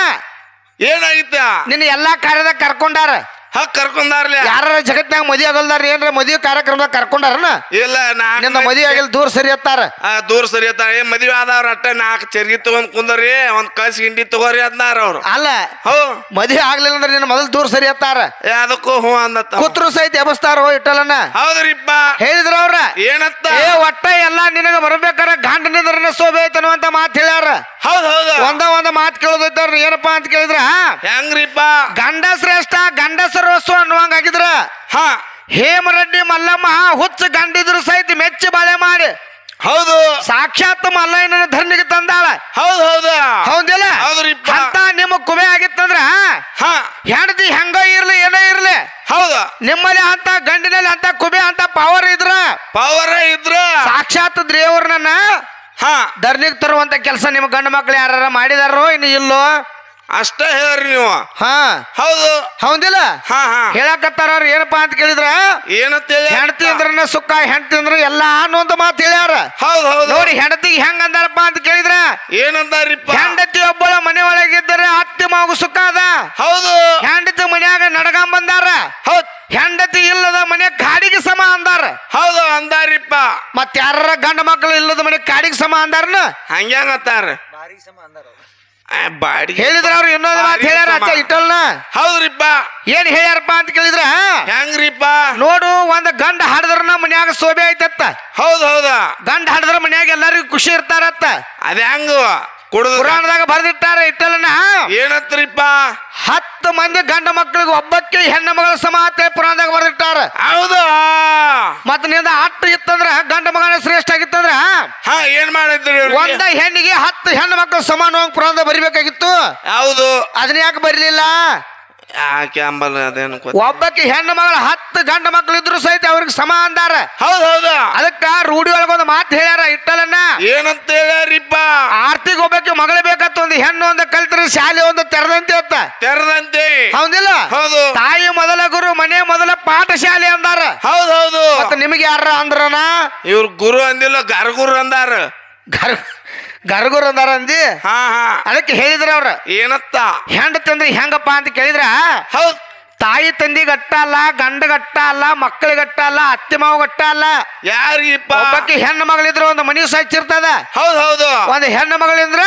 ಏನಾಗಿತ್ತ ನಿನ್ನ ಎಲ್ಲಾ ಕಾರ್ಯದಾಗ ಕರ್ಕೊಂಡಾರ ಹಕ್ ಕರ್ಕೊಂಡಾರ್ಲಿ ಯಾರ ಜಗತ್ನಾಗ ಮದುವೆ ಆಗಲ್ದಾರ ಏನ್ರ ಮದುವೆ ಕಾರ್ಯಕ್ರಮದಾಗ ಕರ್ಕೊಂಡಾರನ ಇಲ್ಲ ನಿನ್ನ ಮದುವೆ ಆಗಿಲ್ಲ ದೂರ ಸರಿ ಹತ್ತಾರ ದೂರ ಸರಿ ಅತ್ತಾರ ಮದ್ವೆ ಆದವ್ರ ಅಟ್ಟ 4 ಚರ್ಗಿ ತಗೊಂಡ್ ಕುಂದ್ರಿ ಒಂದ್ ಕಳ್ಸಿ ಹಿಂಡಿ ತಗೋರಿ ಅದ್ನಾರ ಅವ್ರು ಅಲ್ಲ ಹೌ ಮದುವೆ ಆಗ್ಲಿಲ್ಲ ಅಂದ್ರೆ ನಿನ್ನ ಮೊದಲು ದೂರ ಸರಿ ಹತ್ತಾರ ಅದಕ್ಕೂ ಹೂ ಅಂದತ್ತ ಕೂತ್ರು ಸಹಿತ ಎಬಸ್ತಾರ ಇಟ್ಟಲನ ಹೌದ್ರಿಪ್ಪ ಹೇಳಿದ್ರ ಅವ್ರ ಏನತ್ತ ಒಟ್ಟ ಎಲ್ಲಾ ನಿನಗ ಬರ್ಬೇಕಾರ ಗಂಡನಿದ್ರನ ಶೋಭೆ ಐತನ್ನುವಂತ ಮಾತು ಹೇಳ್ಯಾರ ಹೌದ್ ಹೌದು ಒಂದ ಮಾತು ಕೇಳೋದೈತವ್ರ ಏನಪ್ಪಾ ಅಂತ ಕೇಳಿದ್ರ ಹೆಂಗ್ರಿಪ್ಪ ಗಂಡ ಶ್ರೇಷ್ಠ ಗಂಡಸರೋಸ್ವ ಅನ್ನುವಂಗಾಗಿದ್ರ ಹಾ ಹೇಮರೆಡ್ಡಿ ಮಲ್ಲಮ್ಮ ಹುಚ್ಚ ಗಂಡಿದ್ರು ಸಹಿತ ಮೆಚ್ಚಿ ಬಾಳೆ ಮಾಡಿ ಹೌದು ಸಾಕ್ಷಾತ್ ಮಲ್ಲಯ್ಯನ ಧರ್ಮಿಗೆ ತಂದಾಳ ಹೌದ್ ಹೌದು ಹೌದಿಲ್ಲ ಹೌದ್ರಿಪ್ಪ ಅಂತ ನಿಮ್ಮ ಕುಬೆ ಆಗಿತ್ತಂದ್ರ ಹಾ ಹೆಂಡತಿ ಹೆಂಗ ಇರ್ಲಿ ಏನೋ ಇರ್ಲಿ ಹೌದು ನಿಮ್ಮಲ್ಲಿ ಅಂತ ಗಂಡಿನಲ್ಲಿ ಅಂತ ಕುಬೆ ಅಂತ ಪವರ್ ಇದ್ರ ಸಾಕ್ಷಾತ್ ದೇವ್ರನ್ನ ಹಾ ಧರ್ನಿಗೆ ತರುವಂತ ಕೆಲಸ ನಿಮ್ಮ ಗಂಡು ಮಕ್ಳು ಯಾರ ಮಾಡಿದಾರೋ ಇನ್ನು ಇಲ್ಲೋ ಅಷ್ಟ ಹೇಳ್ರಿ ನೀವು ಹಾ ಹೌದು ಹೌದಿಲ್ಲ ಹಾ ಹಾ ಹೇಳಕತ್ತಾರ ಅವ್ರ ಏನಪ್ಪಾ ಅಂತ ಕೇಳಿದ್ರ ಏನಂತ ಹೆಂಡತಿ ಅಂದ್ರ ಸುಖ ಹೆಂಡತಿ ಅಂದ್ರ ಎಲ್ಲಾ ಅನ್ನುವಂತ ಮಾತು ಹೇಳ್ಯಾರ ಹೌದ್ ಹೌದು ನೋಡಿ ಹೆಂಡತಿಗೆ ಹೆಂಗ ಅಂದಾರಪ್ಪ ಅಂತ ಕೇಳಿದ್ರ ಏನಂದಾರಿಪ್ಪ ಹೆಂಡತಿ ಒಬ್ಬಳ ಮನೆ ಒಳಗಿದ್ದರೆ ಅತ್ತಿ ಮಗು ಸುಖ ಅದ ಹೌದು ಹೆಂಡತಿ ಮನ್ಯಾಗ ನಡಗಂಬಂದಾರ ಹೌದ್ ಹೆಂಡತಿ ಇಲ್ಲದ ಮನೆ ಕಾಡಿಗೆ ಸಮ ಅಂದಾರ ಹೌದು ಅಂದಾರಿಪ್ಪ ಮತ್ ಯಾರ ಗಂಡ ಮಕ್ಕಳು ಇಲ್ಲದ ಮನೆ ಕಾಡಿಗೆ ಸಮ ಅಂದಾರನ ಹಂಗ್ಯಾಂಗತ್ತಾರ ಬಾಡಿ ಹೇಳಿದ್ರ ಅವ್ರು ಇನ್ನೊಂದು ಮಾತು ಹೇಳ್ಯಾರ ಅಚ್ಚ ಇಟ್ಟಲ್ನ ಹೌದ್ರಿಪ್ಪ ಏನ್ ಹೇಳ್ಯಾರಪ್ಪ ಅಂತ ಕೇಳಿದ್ರ ಹೆಂಗ್ರಿಪ್ಪ ನೋಡು ಒಂದ್ ಗಂಡ ಹಾಡಿದ್ರ ಮನ್ಯಾಗ ಶೋಭೆ ಐತತ್ತ ಹೌದ್ ಹೌದ ಗಂಡ ಹಾಡಿದ್ರ ಮನ್ಯಾಗ ಎಲ್ಲರಿಗೂ ಖುಷಿ ಇರ್ತಾರತ್ತ ಅದ ಹೆಂಗ ಕುಡ್ದು ಪುರಾಣದಾಗ ಬರ್ದಿಟ್ಟಾರ ಇಟ್ಟಲನ ಏನತ್ರಿಪ್ಪ 10 ಮಂದಿ ಗಂಡ ಮಕ್ಕಳಿಗೆ ಒಬ್ಬಕ್ಕೆ ಹೆಣ್ಣು ಮಗಳ ಸಮ ಅಂತ ಪುರಾಣದಾಗ ಬರ್ದಿಟ್ಟಾರ ಹೌದು ಮತ್ತ ನಿಂದ 8 ಇತ್ತಂದ್ರ ಗಂಡ ಮಗನ ಶ್ರೇಷ್ಠ ಆಗಿತ್ತಂದ್ರ ಹಾ ಏನ್ ಮಾಡಿದ್ರಿ ಒಂದ ಹೆಣ್ಣಿಗೆ 10 ಹೆಣ್ಣು ಮಕ್ಕಳು ಸಮಾನವಾಗಿ ಪುರಾಣದಾಗ ಬರಿಬೇಕಾಗಿತ್ತು ಹೌದು ಅದನ್ನ ಯಾಕೆ ಬರಲಿಲ್ಲ ಯಾಕೆ ಅಂಬಲ್ ಅದೇನು ಒಬ್ಬಕ್ಕೆ ಹೆಣ್ಣು ಮಗಳ 10 ಗಂಡ ಮಕ್ಕಳು ಇದ್ರು ಸಹಿತ ಅವ್ರಿಗೆ ಸಮ ಅಂದಾರ ಹೌದ್ ಹೌದು ಅದಕ್ಕ ರೂಢಿ ಒಳಗೊಂದು ಮಾತು ಹೇಳ್ಯಾರ ಇಟ್ಟಲನ್ನ ಏನಂತ ಹೇಳ್ಯಾರಿಪ್ಪ ಆರ್ತಿಗೆ ಒಬ್ಬಕ್ಕೆ ಮಗಳು ಬೇಕತ್ತ ಒಂದು ಹೆಣ್ಣು ಒಂದು ಕಲ್ತ್ರ ಶಾಲೆ ಒಂದು ತೆರೆದಂತೆ ಅತ್ತ ತೆರದಂತೆ ಹೌದಿಲ್ಲ ಹೌದು ತಾಯಿ ಮೊದಲ ಗುರು ಮನೆ ಮೊದಲ ಪಾಠಶಾಲೆ ಅಂದಾರ ಹೌದ್ ಹೌದು ಮತ್ತ ನಿಮಗೆ ಯಾರ ಅಂದ್ರನ ಇವ್ರ ಗುರು ಅಂದಿಲ್ಲ ಗರ್ಗುರು ಅಂದಾರ ಗರ್ಗುರು ಅಂದಾರ ಅಂದಿ ಹಾ ಹಾ ಅದಕ್ಕೆ ಹೇಳಿದ್ರ ಅವ್ರ ಏನತ್ತ ಹೆಂಡತಿ ಅಂದ್ರೆ ಹೆಂಗಪ್ಪ ಅಂತ ಕೇಳಿದ್ರ ಹೌದ್ ತಾಯಿ ತಂದಿ ಗಟ್ಟ ಅಲ್ಲ ಗಂಡ ಗಟ್ಟ ಅಲ್ಲ ಮಕ್ಕಳ ಗಟ್ಟ ಅಲ್ಲ ಅತ್ತೆ ಮಾವ ಗಟ್ಟ ಅಲ್ಲ ಯಾರಿಪ್ಪ ಒಬ್ಬಕ್ಕೆ ಹೆಣ್ಣು ಮಗಳಿದ್ರ ಒಂದು ಮನಿ ಸಚ್ಚಿರ್ತದ ಹೌದ್ ಹೌದು ಒಂದು ಹೆಣ್ಣು ಮಗಳಿಂದ್ರ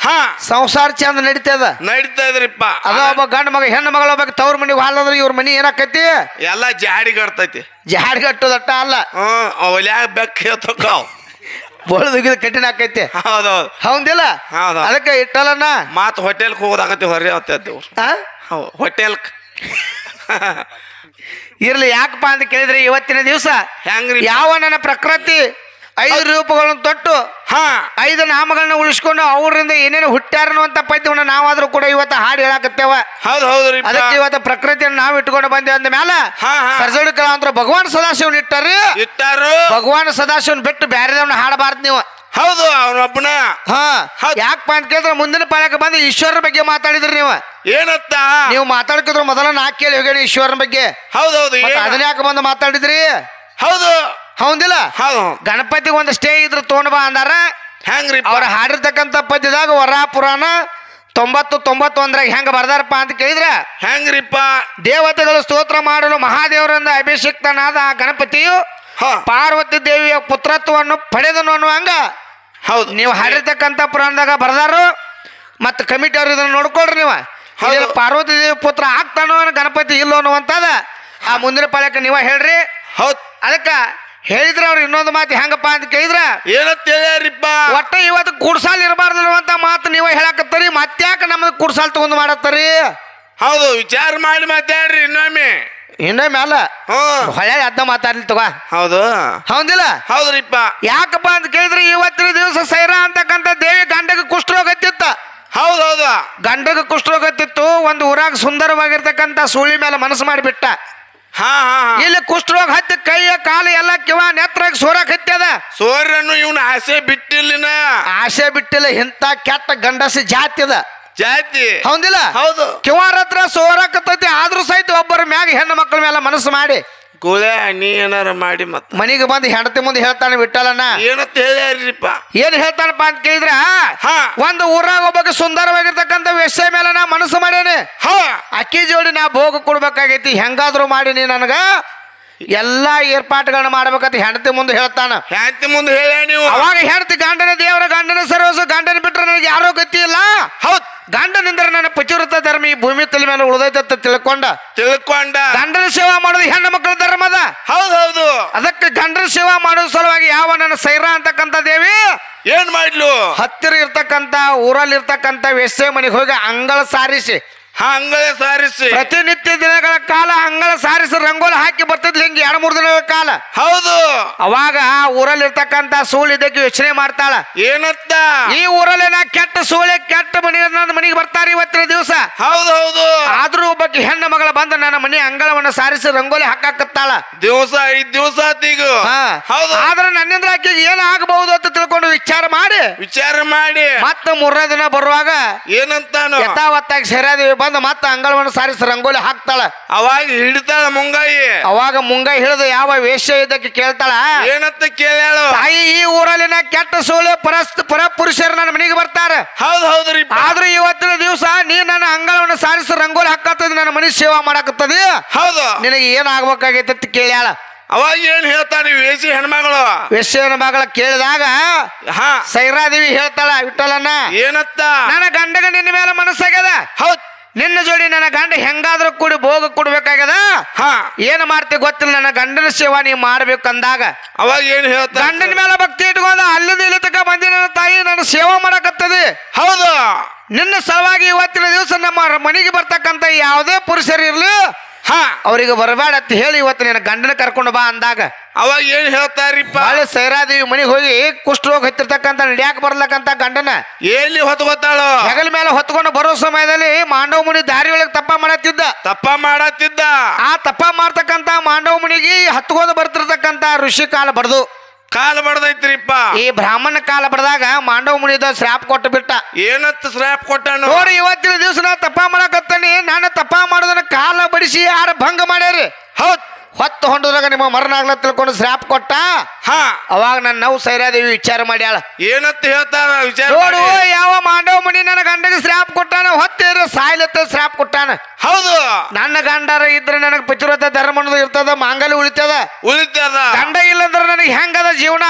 ಹಾ ಸಂಸಾರ ಚಂದ ನಡೀತದ ನಡೀತಾ ಇದ್ರಿಪ್ಪ ಅದ ಒಬ್ಬ ಗಂಡ ಮಗ ಹೆಣ್ಣು ಮಗಳ ಒಬ್ಬ ತವ್ರ ಮನಿಗೆ ಹಾಲಂದ್ರೆ ಇವ್ರ ಮನಿ ಏನಾಕೈತಿ ಎಲ್ಲ ಜಾಡಿಗಡ್ತೈತಿ ಜಾಡ್ಗಟ್ಟುದಟ್ಟ ಅಲ್ಲ ಒಲ್ಯಾಗ ಬೆಕ್ಕ ಹೇಳ್ತಕ್ಕಾವ್ ಬೋಳದ ಕಠಿಣ ಆಕೈತಿ ಹೌದೌದು ಹೌದಿಲ್ಲ ಹೌದು ಅದಕ್ಕೆ ಇಟ್ಟಲನ ಮಾತು ಹೋಟೆಲ್ಗೆ ಹೋಗೋದಾಗತ್ತೆ ಹೊರ ಹೊತ್ತೇವ್ ಹೋಟೆಲ್ ಇರ್ಲಿ ಯಾಕಪ್ಪ ಅಂತ ಕೇಳಿದ್ರೆ ಇವತ್ತಿನ ದಿವಸ ಹೆಂಗ್ರಿ ಯಾವ ನನ್ನ ಪ್ರಕೃತಿ 5 ರೂಪಗಳನ್ನು ತೊಟ್ಟು ಹಾ 5 ನಾಮಗಳನ್ನ ಉಳಿಸ್ಕೊಂಡು ಅವರಿಂದ ಏನೇನು ಹುಟ್ಟ್ಯಾರನು ಅಂತ ಪದ್ಯವನ್ನ ನಾವಾದ್ರೂ ಕೂಡ ಇವತ್ತು ಹಾಡು ಹೇಳಾಕತ್ತೇವ ಹೌದ್ ಹೌದ್ರಿ ಅದಕ್ಕೆ ಇವತ್ತು ಪ್ರಕೃತಿಯನ್ನು ನಾವು ಇಟ್ಕೊಂಡು ಬಂದೇವೆ ಅಂದ ಮ್ಯಾಲ ಸರ್ಜೋಡಿ ಕಲಾವಂತರ ಭಗವಾನ್ ಸದಾಶಿವನ್ ಇಟ್ಟಾರು ಇಟ್ಟಾರು ಭಗವಾನ್ ಸದಾಶಿವನ್ ಬಿಟ್ಟು ಬ್ಯಾರೆದವನ್ನ ಹಾಡಬಾರ್ದು ನೀವು ಹೌದು ಅವನೊಬ್ಬನ. ಹಾ ಹೌದ್. ಯಾಕಪ್ಪ ಅಂತ ಕೇಳಿದ್ರೆ ಮುಂದಿನ ಪಾಳ್ಯಕ್ಕೆ ಬಂದು ಈಶ್ವರನ ಬಗ್ಗೆ ಮಾತಾಡಿದ್ರಿ ನೀವು. ಏನತ್ತ? ನೀವು ಮಾತಾಡ್ಕಿದ್ರು ಮೊದಲ ನಾ ಕೇಳಿ ಹೋಗ್ಯಾನ ಈಶ್ವರನ ಬಗ್ಗೆ. ಹೌದೌದು. ಅದನ್ನ ಯಾಕೆ ಬಂದು ಮಾತಾಡಿದ್ರಿ? ಹೌದು ಹೌದಿಲ್ಲ? ಹೌದು. ಗಣಪತಿಗೆ ಒಂದು ಸ್ಟೇ ಇದ್ರ ತೊಗೊಂಡ್ ಬಾ ಅಂದಾರ. ಹೆಂಗ್ರಿ ಅವ್ರ ಹಾಡಿರ್ತಕ್ಕಂಥ ಪದ್ಯದಾಗ ವರ ಪುರಾಣ 90-91 ಹೆಂಗ ಬರ್ದಾರಪ್ಪ ಅಂತ ಕೇಳಿದ್ರ, ಹೆಂಗ್ರಿಪ್ಪ? ದೇವತೆಗಳು ಸ್ತೋತ್ರ ಮಾಡಲು ಮಹಾದೇವರಿಂದ ಅಭಿಷಿಕ್ತನಾದ ಆ ಗಣಪತಿಯು ಪಾರ್ವತಿ ದೇವಿಯ ಪುತ್ರತ್ವವನ್ನು ಪಡೆದನು ಅನ್ನುವಂಗ ಹೌದು ನೀವು ಹಾಡಿರ್ತಕ್ಕಂಥ ಪುರಾಣದಾಗ ಬರ್ದಾರು. ಮತ್ತು ಕಮಿಟಿ ಅವ್ರು ಇದನ್ನ ನೋಡ್ಕೊಳ್ರಿ. ನೀವು ಪಾರ್ವತಿ ದೇವಿ ಪುತ್ರ ಆಗ್ತಾನೋ ಗಣಪತಿ ಇಲ್ಲೋ ಅನ್ನುವಂಥದ ಆ ಮುಂದಿನ ಪಾಳ್ಯಕ್ಕೆ ನೀವ ಹೇಳ್ರಿ. ಹೌದ್. ಅದಕ್ಕ ಹೇಳಿದ್ರ ಅವ್ರು ಇನ್ನೊಂದು ಮಾತು ಹೆಂಗಪ್ಪ ಅಂತ ಕೇಳಿದ್ರ, ಏನಂತ ಹೇಳ್ಯಾರಿಪ್ಪ? ಒಟ್ಟ ಇವತ್ತು ಕುಡ್ಸಾಲ್ ಇರಬಾರ್ದು ಅನ್ನುವಂತ ಮಾತು ನೀವ ಹೇಳಕತ್ತರಿ. ಮತ್ತ್ಯಾಕ ನಮ್ದು ಕುಡ್ಸಾಲ್ ತಗೊಂಡ್ ಮಾಡತ್ತರಿ? ಹೌದು, ವಿಚಾರ ಮಾಡಿ ಮಾತಾಡ್ರಿ ಇನ್ನೊಮ್ಮೆ. ಇನ್ನೊಮ್ಮೆ ಅಲ್ಲ ಹೊಳೆ ಅದ್ದ ಮಾತಾಡ್ಲಿ ತಗೋ. ಹೌದು ಹೌದಿಲ್ಲ? ಹೌದ್ರಿಪ್ಪ. ಯಾಕಪ್ಪ ಅಂತ ಕೇಳಿದ್ರೆ ಇವತ್ತಿನ ದಿವಸ ಸೈರಾ ಅಂತಕ್ಕಂಥ ದೇವಿ ಗಂಡಗೆ ಕುಷ್ಠರೋಗ ಹತ್ತಿತ್ತ. ಹೌದೌದು. ಗಂಡಗೆ ಕುಷ್ಠರೋಗ ಹತ್ತಿತ್ತು. ಒಂದು ಊರಾಗ ಸುಂದರವಾಗಿರ್ತಕ್ಕಂಥ ಸೂಳಿ ಮೇಲೆ ಮನಸ್ಸು ಮಾಡಿಬಿಟ್ಟ. ಹಾ ಹಾ ಇಲ್ಲಿ ಕುಷ್ಠರೋಗ ಹತ್ತಿ ಕೈಯ ಕಾಲು ಎಲ್ಲ ಕಿವ ನೆತ್ರಾಗ ಸೋರಕ್ ಹತ್ಯದ. ಸೋರ್ರನ್ನು ಇವನು ಆಸೆ ಬಿಟ್ಟಿಲ್ಲಿನ. ಆಸೆ ಬಿಟ್ಟಿಲ್ಲ. ಇಂಥ ಕೆಟ್ಟ ಗಂಡಸಿ ಜಾತಿ ಅದ. ಜಾತಿ. ಹೌದಿಲ್ಲ? ಹೌದು. ಕಿವಾರ ಹತ್ರ ಸೋರಕತ್ತೈತಿ. ಆದ್ರೂ ಸಹಿತ ಒಬ್ಬರ ಮ್ಯಾಗ ಹೆಣ್ಣು ಮಕ್ಕಳ ಮೇಲೆ ಮನಸ್ಸು ಮಾಡಿ ಗೋಳೆ ನೀ ಏನಾರ ಮಾಡಿ ಮತ್ತ ಮನಿಗೆ ಬಂದು ಹೆಂಡತಿ ಮುಂದೆ ಹೇಳ್ತಾನೆ ವಿಠಲನ. ಏನಂತ ಹೇಳ್ಯಾರಿಪ್ಪ? ಏನ್ ಹೇಳ್ತಾನಪ್ಪ ಅಂತ ಕೇಳಿದ್ರ, ಹಾ ಒಂದು ಊರಾಗ ಒಬ್ಬ ಸುಂದರವಾಗಿರ್ತಕ್ಕಂಥ ವೇಶ್ಯ ಮೇಲೆ ನಾ ಮನಸ್ಸು ಮಾಡೇನಿ. ಹಾ ಅಕ್ಕಿ ಜೋಡಿ ನಾ ಭೋಗ ಕೊಡ್ಬೇಕಾಗೈತಿ. ಹೆಂಗಾದ್ರೂ ಮಾಡಿ ನೀ ನನಗ ಎಲ್ಲಾ ಏರ್ಪಾಟ್ಗಳನ್ನ ಮಾಡ್ಬೇಕಂತ ಹೆಂಡತಿ ಮುಂದೆ ಹೇಳ್ತಾನ. ಹೆಂಡತಿ ಮುಂದೆ ಹೇಳ ನೀವು. ಅವಾಗ ಹೆಂಡತಿ ಗಂಡನ ದೇವರ ಗಂಡನ ಸರ್ವಸು ಗಂಡನ ಬಿಟ್ರೆ ನನಗೆ ಯಾರೋ ಗತಿ ಇಲ್ಲ. ಹೌದ್. ಗಂಡನಿಂದ್ರ ನನ್ನ ಪತಿವ್ರತ ಧರ್ಮ ಈ ಭೂಮಿ ತಲೆ ಮೇಲೆ ಉಳಿದೈತ ತಿಳ್ಕೊಂಡ ಗಂಡನ ಸೇವಾ ಮಾಡೋದು ಹೆಣ್ಣು ಮಕ್ಕಳ ಧರ್ಮದ. ಹೌದೌದು. ಅದಕ್ಕೆ ಗಂಡನ ಸೇವಾ ಮಾಡೋ ಸಲುವಾಗಿ ಯಾವ ನನ್ನ ಸೈರಾ ಅಂತಕ್ಕಂಥ ದೇವಿ ಏನ್ ಮಾಡ್ಲು? ಹತ್ತಿರ ಇರ್ತಕ್ಕಂಥ ಊರಲ್ಲಿ ಇರ್ತಕ್ಕಂಥ ವೇಶ್ಯ ಮನೆಗೆ ಹೋಗಿ ಅಂಗಳ ಸಾರಿಸಿ ಅಂಗಳ ಸಾರಿಸಿ ಪ್ರತಿನಿತ್ಯ ದಿನಗಳ ಕಾಲ ಅಂಗಳ ಸಾರಿಸಿ ರಂಗೋಲಿ ಹಾಕಿ ಬರ್ತಿದ್ಲಿ. ಹಿಂಗೆ 2-3 ದಿನಗಳ ಕಾಲ. ಹೌದು. ಅವಾಗ ಊರಲ್ಲಿ ಇರ್ತಕ್ಕಂಥ ಸೂಳಿದ್ದಕ್ಕೆ ಯೋಚನೆ ಮಾಡ್ತಾಳ. ಏನತ್ತ? ಈ ಊರಲ್ಲಿ ನಾ ಕೆಟ್ಟ ಸೂಳೆ ಕೆಟ್ಟ ಮನೆಗೆ ಬರ್ತಾರೆ ಇವತ್ತಿನ ದಿವಸ. ಹೌದೌದು. ಆದ್ರೂ ಒಬ್ಬಕ್ಕೆ ಹೆಣ್ಣು ಮಗಳ ಬಂದು ನನ್ನ ಮನೆ ಅಂಗಳವನ್ನ ಸಾರಿಸಿ ರಂಗೋಲಿ ಹಾಕಾಕತ್ತಾಳ. ದಿವಸ 5 ದಿವಸ ಆತೀಗ. ಹೌದು. ಆದ್ರೆ ನನ್ನಿಂದ ಆಕೆಗೆ ಏನ್ ಆಗಬಹುದು ಅಂತ ತಿಳ್ಕೊಂಡು ವಿಚಾರ ಮಾಡಿ ಮತ್ತೆ 3ನೇ ದಿನ ಬರುವಾಗ ಏನಂತಾನು ಯಥಾವತ್ತಾಗಿ ಸೇರಾದೇವಿ ಬಂದು ಮತ್ತೆ ಅಂಗಳವನ್ನ ಸಾರಿಸಿ ರಂಗೋಲಿ ಹಾಕ್ತಾಳ. ಅವಾಗ ಹಿಡಿತಾಳ ಮುಂಗಾಯಿ. ಅವಾಗ ಮುಂಗಾಯಿ ಹಿಡಿದು ಯಾವ ವೇಶ್ಯ ಇದಕ್ಕೆ ಕೇಳ್ತಾಳ. ಏನಂತ ಕೇಳ್ಯಾಳು? ತಾಯಿ, ಈ ಊರಲ್ಲಿನ ಕೆಟ್ಟ ಸೋಳೆ ಪರ ಪುರುಷರು ನನ್ನ ಮನೆಗೆ ಬರ್ತಾರೆ. ಹೌದು ಹೌದ್ರಿ. ಆದ್ರೂ ಇವತ್ತಿನ ದಿವಸ ನೀ ನನ್ನ ಅಂಗಳವನ್ನ ಸಾರಿಸಿ ರಂಗೋಲಿ ಹಾಕತ್ತದ, ನನ್ನ ಮನೆ ಸೇವಾ ಮಾಡಕತ್ತದ. ಹೌದು. ನಿನಗೆ ಏನ್ ಆಗ್ಬೇಕಾಗೈತೆ ಅಂತ ಕೇಳ್ಯಾಳ. ಅವಾಗ ಏನ್ ಹೇಳ್ತಾನೆ ವೇಸಿ ಹೆಣ್ಮಗಳು? ವೇಶ್ಯನ ಮಗಳ ಕೇಳಿದಾಗ ಸೈರಾದೇವಿ ಹೇಳ್ತಾಳ ವಿಠಲನ್ನ, ಏನತ್ತ? ನನ್ನ ಗಂಡಗ ನಿನ್ನ ಮೇಲೆ ಮನಸ್ಸಾಗ್ಯದ. ಹೌದ್. ನಿನ್ನ ಜೋಡಿ ನನ್ನ ಗಂಡ ಹೆಂಗಾದ್ರೂ ಕೂಡಿ ಭೋಗ ಕೊಡ್ಬೇಕಾಗ್ಯದ. ಏನ್ ಮಾಡ್ತಿ ಗೊತ್ತಿಲ್ಲ, ನನ್ನ ಗಂಡನ ಸೇವಾ ನೀ ಮಾಡ್ಬೇಕಂದಾಗ ಅವಾಗ ಏನ್ ಹೇಳ್ತ? ಗಂಡನ ಮೇಲೆ ಭಕ್ತಿ ಇಟ್ಕೊಂಡ ಅಲ್ಲಿಂದ ಇಲ್ಲಿ ತಕ ಬಂದಿ ನನ್ನ ತಾಯಿ ನನ್ನ ಸೇವಾ ಮಾಡಕತ್ತದ. ಹೌದು. ನಿನ್ನ ಸಲುವಾಗಿ ಇವತ್ತಿನ ದಿವಸ ನಮ್ಮ ಮನೆಗೆ ಬರ್ತಕ್ಕಂಥ ಯಾವುದೇ ಪುರುಷರು ಇರ್ಲಿ ಅವ್ರಿಗೆ ಬರಬೇಡ ಅಂತ ಹೇಳಿ ಇವತ್ತು ನಿನ್ನ ಗಂಡನ ಕರ್ಕೊಂಡು ಬಾ ಅಂದಾಗ ಅವಾಗ ಏನ್ ಹೇಳ್ತಾರಿಪ್ಪ? ಬಾಳೆ ಸೈರಾದೇವಿ ಮನೆಗೆ ಹೋಗಿ ಕುಷ್ಠರೋಗ ಹತ್ತಿರ್ತಕ್ಕಂಥ ನಡ್ಯಾಕ ಬರ್ಲಕ್ಕಂತ ಗಂಡನ ಎಲ್ಲಿ ಹೊತ್ಕೊತಾಳು? ಹೆಗಲ ಮೇಲೆ ಹೊತ್ಕೊಂಡು ಬರೋ ಸಮಯದಲ್ಲಿ ಮಾಂಡವ ಮುನಿ ದಾರಿ ಒಳಗೆ ತಪ್ಪ ಮಾಡತ್ತಿದ್ದ. ಆ ತಪ್ಪ ಮಾಡ್ತಕ್ಕಂತ ಮಾಂಡವ ಮುನಿಗೆ ಹತ್ಕೊಂಡು ಬರ್ತಿರ್ತಕ್ಕಂತ ಋಷಿ ಕಾಲ ಬಡ್ದು ಕಾಲ ಬಡ್ದೈತ್ರಿಪ್ಪ. ಈ ಬ್ರಾಹ್ಮಣ ಕಾಲ ಬಡ್ದಾಗ ಮಾಂಡವ ಮುನಿದ ಶ್ರಾಪ್ ಕೊಟ್ಟು ಬಿಟ್ಟ. ಏನಂತ ಶ್ರಾಪ್ ಕೊಟ್ಟಾನು? ನೋಡಿ, ಇವತ್ತಿನ ದಿವಸ ನಾ ತಪ್ಪ ಮಾಡಕತ್ತಾನಿ, ನಾನು ತಪ್ಪ ಮಾಡೋದನ್ನ ಕಾಲ ಬಡಿಸಿ ಯಾರ ಭಂಗ ಮಾಡ್ಯಾರಿ. ಹೌದ್. ಹೊತ್ತು ಹೊಂಡದಾಗ ನಿಮ್ಮ ಮರಣ ಆಗ್ಲ ತಿಳ್ಕೊಂಡು ಶ್ರಾಪ್ ಕೊಟ್ಟ. ಅವಾಗ ನನ್ನ ನಾವು ಸೈರಾದೇವಿ ವಿಚಾರ ಮಾಡ್ಯಾಳ. ಏನಂತ ಹೇಳ್ತಾರ ವಿಚಾರ? ನೋಡು, ಯಾವ ಮಾಂಡವ ಮುನಿ ನನ್ನ ಗಂಡಗೆ ಶ್ರಾಪ್ ಕೊಟ್ಟಾನ, ಹೊತ್ತೇರು ಸಾಯ್ಲತ್ತ ಶ್ರಾಪ್ ಕೊಟ್ಟಾನ. ಹೌದು. ನನ್ನ ಗಂಡರ ಇದ್ರೆ ನನಗೆ ಪತಿವ್ರತ ಧರ್ಮ ಇರ್ತದ, ಮಾಂಗಲ್ಯ ಉಳಿತದ. ಗಂಡ ಇಲ್ಲಂದ್ರೆ ನನಗೆ ಹೆಂಗದ ಜೀವನ?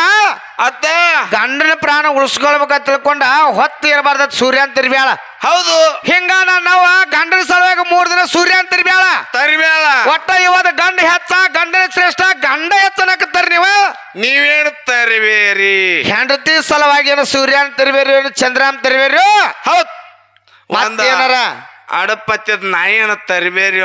ಅತ್ತ ಗಂಡನ ಪ್ರಾಣ ಉಳಿಸ್ಕೊಳ್ಬೇಕಂತ ತಿಳ್ಕೊಂಡ ಹೊತ್ತು ಇರಬಾರ್ದ ಸೂರ್ಯ ಅಂತ ತಿರ್ಬ್ಯಾಳ. ಹೌದು. ಹಿಂಗ ನಾವು ಗಂಡನ ಸಲುವಾಗಿ 3 ದಿನ ಸೂರ್ಯ ಅಂತ ತಿರ್ಬ್ಯಾಳ. ಒಟ್ಟ ಇವತ್ತು ಗಂಡ ಹೆಚ್ಚ, ಗಂಡನ ಶ್ರೇಷ್ಠ, ಗಂಡ ಹೆಚ್ಚನಕತ್ತಾರ. ನೀವೇನು ತರಿಬೇರಿ? ಹೆಂಡತಿ ಸಲುವಾಗಿ ಏನು ಸೂರ್ಯ ಅಂತ ತಿರ್ಬೇರಿ, ಚಂದ್ರ ಅಂತ ತಿರ್ಬೇರಿ. ಹೌದ್. ಮತ್ತೇನಾರ ಅಡಪತ್ಯದ ನಾಯಿ ಏನ ತರಿಬೇರಿ?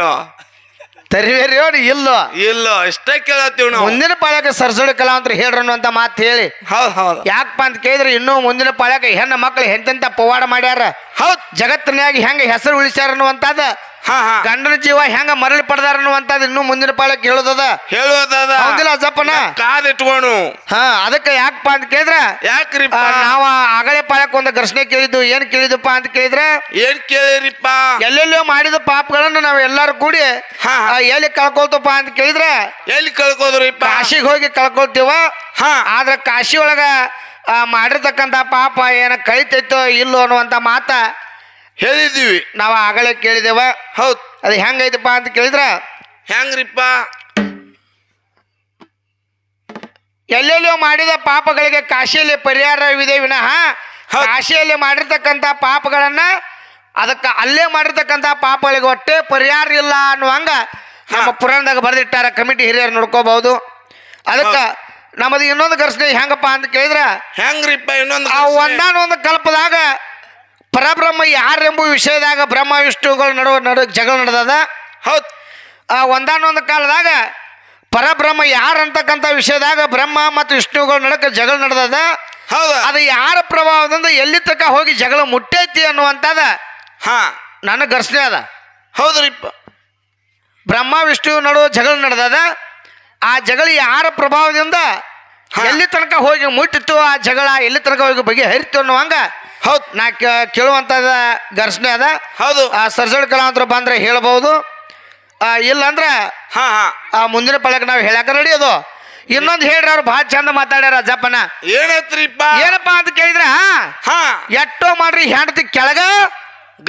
ಇಲ್ಲೋ ಇಷ್ಟ ಕೇಳತ್ತೀವಿ ನಾವು. ಮುಂದಿನ ಪಾಳ್ಯಕ್ಕೆ ಸರಸುಳಿ ಕಲಾವಂತರು ಹೇಳ್ರನು ಅಂತ ಮಾತು ಹೇಳಿ. ಹೌದು. ಯಾಕಪ್ಪ ಅಂತ ಕೇಳಿದ್ರೆ ಇನ್ನೂ ಮುಂದಿನ ಪಾಳ್ಯಕ್ಕೆ ಹೆಣ್ಣು ಮಕ್ಕಳು ಎಂತೆಂತ ಪವಾಡ ಮಾಡ್ಯಾರ. ಹೌದ್. ಜಗತ್ತಿನಾಗ ಹೆಂಗ ಹೆಸರು ಉಳಿಸ್ಯಾರ ಅನ್ನುವಂತದ ಹಾ ಹಾ ಗಂಡನ ಜೀವ ಹೆಂಗ ಮರಳಿ ಪಡೆದಾರ ಅನ್ನುವಂಥದ್ದು ಇನ್ನೂ ಮುಂದಿನ ಪಾಳಕ್ಕೆ ಹೇಳೋದದ ಹೇಳುವುದದ ಹೌದಿಲ್ಲ ಅಜ್ಜಪ್ಪನ ಕಾದಿಟ್ಕೋಣು ಹಾ ಅದಕ್ಕೆ ಯಾಕಪ್ಪ ಅಂತ ಕೇಳಿದ್ರ ಯಾಕ್ರಿಪ್ಪ ನಾವ ಆಗಲೇ ಪಾಳಕ್ಕೆ ಒಂದು ಘರ್ಷಣೆ ಕೇಳಿದ್ದು ಏನ್ ಕೇಳಿದಪ್ಪ ಅಂತ ಕೇಳಿದ್ರೆ ಏನ್ ಕೇಳಿರಿಪ್ಪ ಎಲ್ಲೆಲ್ಲೋ ಮಾಡಿದ ಪಾಪಗಳನ್ನ ನಾವ್ ಎಲ್ಲಾರು ಕೂಡಿ ಹಾ ಎಲ್ಲಿ ಕಳ್ಕೊಳ್ತಪ್ಪ ಅಂತ ಕೇಳಿದ್ರೆ ಎಲ್ಲಿ ಕಳ್ಕೋದ್ರಿಪ್ಪ ಕಾಶಿಗೆ ಹೋಗಿ ಕಳ್ಕೊಳ್ತೀವ ಹಾ ಆದ್ರೆ ಕಾಶಿ ಒಳಗ ಮಾಡಿರ್ತಕ್ಕಂಥ ಪಾಪ ಏನ ಕಳಿತೈತೋ ಇಲ್ಲೋ ಅನ್ನುವಂಥ ಮಾತ ಹೇಳಿದೀವಿ ನಾವು ಆಗಲೇ ಕೇಳಿದೇವ ಹೌದ್ ಅದು ಹೆಂಗೈತಪ್ಪ ಅಂತ ಕೇಳಿದ್ರ ಹೆಂಗ್ರಿಪ್ಪ ಎಲ್ಲೆಲ್ಲೋ ಮಾಡಿದ ಪಾಪಗಳಿಗೆ ಕಾಶಿಯಲ್ಲಿ ಪರಿಹಾರವಿದೆ ವಿನಃ ಕಾಶಿಯಲ್ಲಿ ಮಾಡಿರ್ತಕ್ಕಂಥ ಪಾಪಗಳನ್ನ ಅದಕ್ಕೆ ಅಲ್ಲೇ ಮಾಡಿರ್ತಕ್ಕಂಥ ಪಾಪಗಳಿಗೆ ಒಟ್ಟೆ ಪರಿಹಾರ ಇಲ್ಲ ಅನ್ನುವಂಗ ನಮ್ಮ ಪುರಾಣದಾಗ ಬರೆದಿಟ್ಟಾರ ಕಮಿಟಿ ಹಿರಿಯರು ನೋಡ್ಕೋಬಹುದು ಅದಕ್ಕೆ ನಮ್ಮದು ಇನ್ನೊಂದು ಘರ್ಷಣೆ ಹೆಂಗಪ್ಪ ಅಂತ ಕೇಳಿದ್ರ ಹೆಂಗ್ರಿಪ್ಪ ಇನ್ನೊಂದು ಆ ಒಂದಾನೊಂದು ಕಲ್ಪದಾಗ ಪರಬ್ರಹ್ಮ ಯಾರೆಂಬ ವಿಷಯದಾಗ ಬ್ರಹ್ಮ ವಿಷ್ಣುಗಳ ನಡುವೆ ಜಗಳ ನಡೆದದ ಹೌದ್ ಒಂದಾನೊಂದು ಕಾಲದಾಗ ಪರಬ್ರಹ್ಮ ಯಾರಂತಕ್ಕಂಥ ವಿಷಯದಾಗ ಬ್ರಹ್ಮ ಮತ್ತು ವಿಷ್ಣುಗಳ ನಡುವೆ ಜಗಳ ನಡೆದದ ಹೌದ ಅದು ಯಾರ ಪ್ರಭಾವದಿಂದ ಎಲ್ಲಿ ತನಕ ಹೋಗಿ ಜಗಳ ಮುಟ್ಟೈತಿ ಅನ್ನುವಂಥದ ಹಾ ನನ್ನ ಘರ್ಷಣೆ ಅದ ಹೌದ್ರಿಪ್ಪ ಬ್ರಹ್ಮ ವಿಷ್ಣು ನಡುವೆ ಜಗಳ ನಡೆದದ ಆ ಜಗಳ ಯಾರ ಪ್ರಭಾವದಿಂದ ಎಲ್ಲಿ ತನಕ ಹೋಗಿ ಮುಟ್ಟಿತ್ತು ಆ ಜಗಳ ಎಲ್ಲಿ ತನಕ ಹೋಗಿ ಬಗೆಹರಿತು ಅನ್ನುವಂಗ ಹೌದ್ ನಾ ಕೇಳುವಂಥದ ಘರ್ಷಣೆ ಅದ ಹೌದು ಆ ಸರ್ಜಳ ಕಲಾವಂತರು ಬಂದ್ರೆ ಹೇಳ್ಬಹುದು ಇಲ್ಲಂದ್ರ ಹಾ ಹಾ ಆ ಮುಂದಿನ ಪಳಕ್ಕೆ ನಾವು ಹೇಳಕ ರೆಡಿ ಅದು ಇನ್ನೊಂದು ಹೇಳ್ರಿ ಅವ್ರು ಭಾಳ ಚಂದ ಮಾತಾಡ್ಯಾರ ಅಜ್ಜಪ್ಪನ ಏನತ್ರಿಪ್ಪ ಏನಪ್ಪಾ ಅಂತ ಕೇಳಿದ್ರ ಹಾ ಎಷ್ಟೋ ಮಾಡ್ರಿ ಹೆಂಡತಿ ಕೆಳಗ